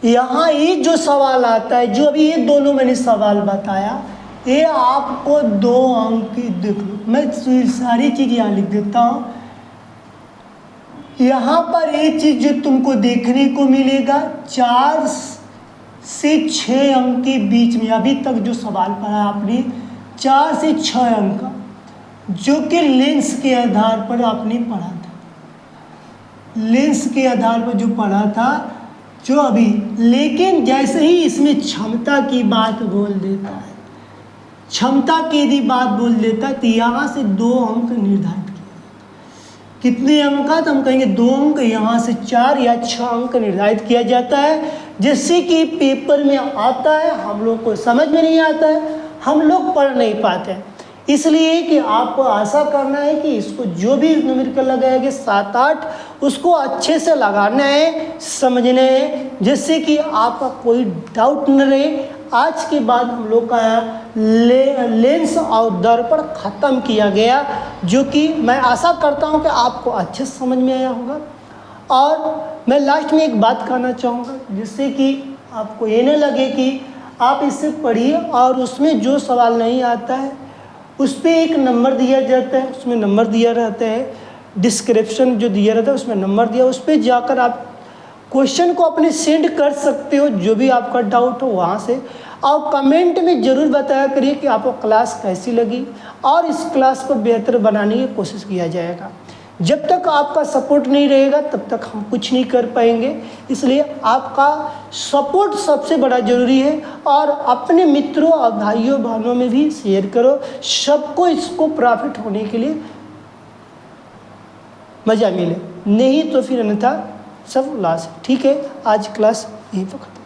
यहाँ ये जो सवाल आता है, जो अभी ये दोनों मैंने सवाल बताया, ये आपको 2 अंक की, देख लो मैं सारी चीज़ यहाँ लिख देता हूँ। यहाँ पर एक चीज़ जो तुमको देखने को मिलेगा, 4 से 6 अंक के बीच में अभी तक जो सवाल पढ़ा आपने, 4 से 6 अंक का, जो कि लेंस के आधार पर आपने पढ़ा था, लेंस के आधार पर जो पढ़ा था जो अभी। लेकिन जैसे ही इसमें क्षमता की बात बोल देता है, क्षमता की यदि बात बोल देता है, तो यहाँ से 2 अंक निर्धारित किया। कितने अंक का, तो हम कहेंगे 2 अंक, यहाँ से 4 या 6 अंक निर्धारित किया जाता है, जिससे कि पेपर में आता है, हम लोग को समझ में नहीं आता है, हम लोग पढ़ नहीं पाते हैं। इसलिए कि आपको आशा करना है कि इसको जो भी न्यूमेरिकल लगाएंगे 7-8, उसको अच्छे से लगाना है, समझना है, जिससे कि आपका कोई डाउट न रहे। आज के बाद हम लोग का लेंस और दर्पण ख़त्म किया गया, जो कि मैं आशा करता हूं कि आपको अच्छे से समझ में आया होगा। और मैं लास्ट में एक बात कहना चाहूँगा, जिससे कि आपको ये न लगे कि आप इससे पढ़िए और उसमें जो सवाल नहीं आता है उस पर एक नंबर दिया जाता है, उसमें नंबर दिया रहता है, डिस्क्रिप्शन जो दिया रहता है उसमें नंबर दिया, उस पर जाकर आप क्वेश्चन को अपने सेंड कर सकते हो, जो भी आपका डाउट हो वहाँ से। और कमेंट में ज़रूर बताया करिए कि आपको क्लास कैसी लगी, और इस क्लास को बेहतर बनाने की कोशिश किया जाएगा। जब तक आपका सपोर्ट नहीं रहेगा तब तक हम कुछ नहीं कर पाएंगे, इसलिए आपका सपोर्ट सबसे बड़ा ज़रूरी है। और अपने मित्रों और भाइयों बहनों में भी शेयर करो, सबको इसको प्रॉफिट होने के लिए मज़ा मिले, नहीं तो फिर अन्यथा सब लॉस। ठीक है, आज क्लास यहीं पर खत्म।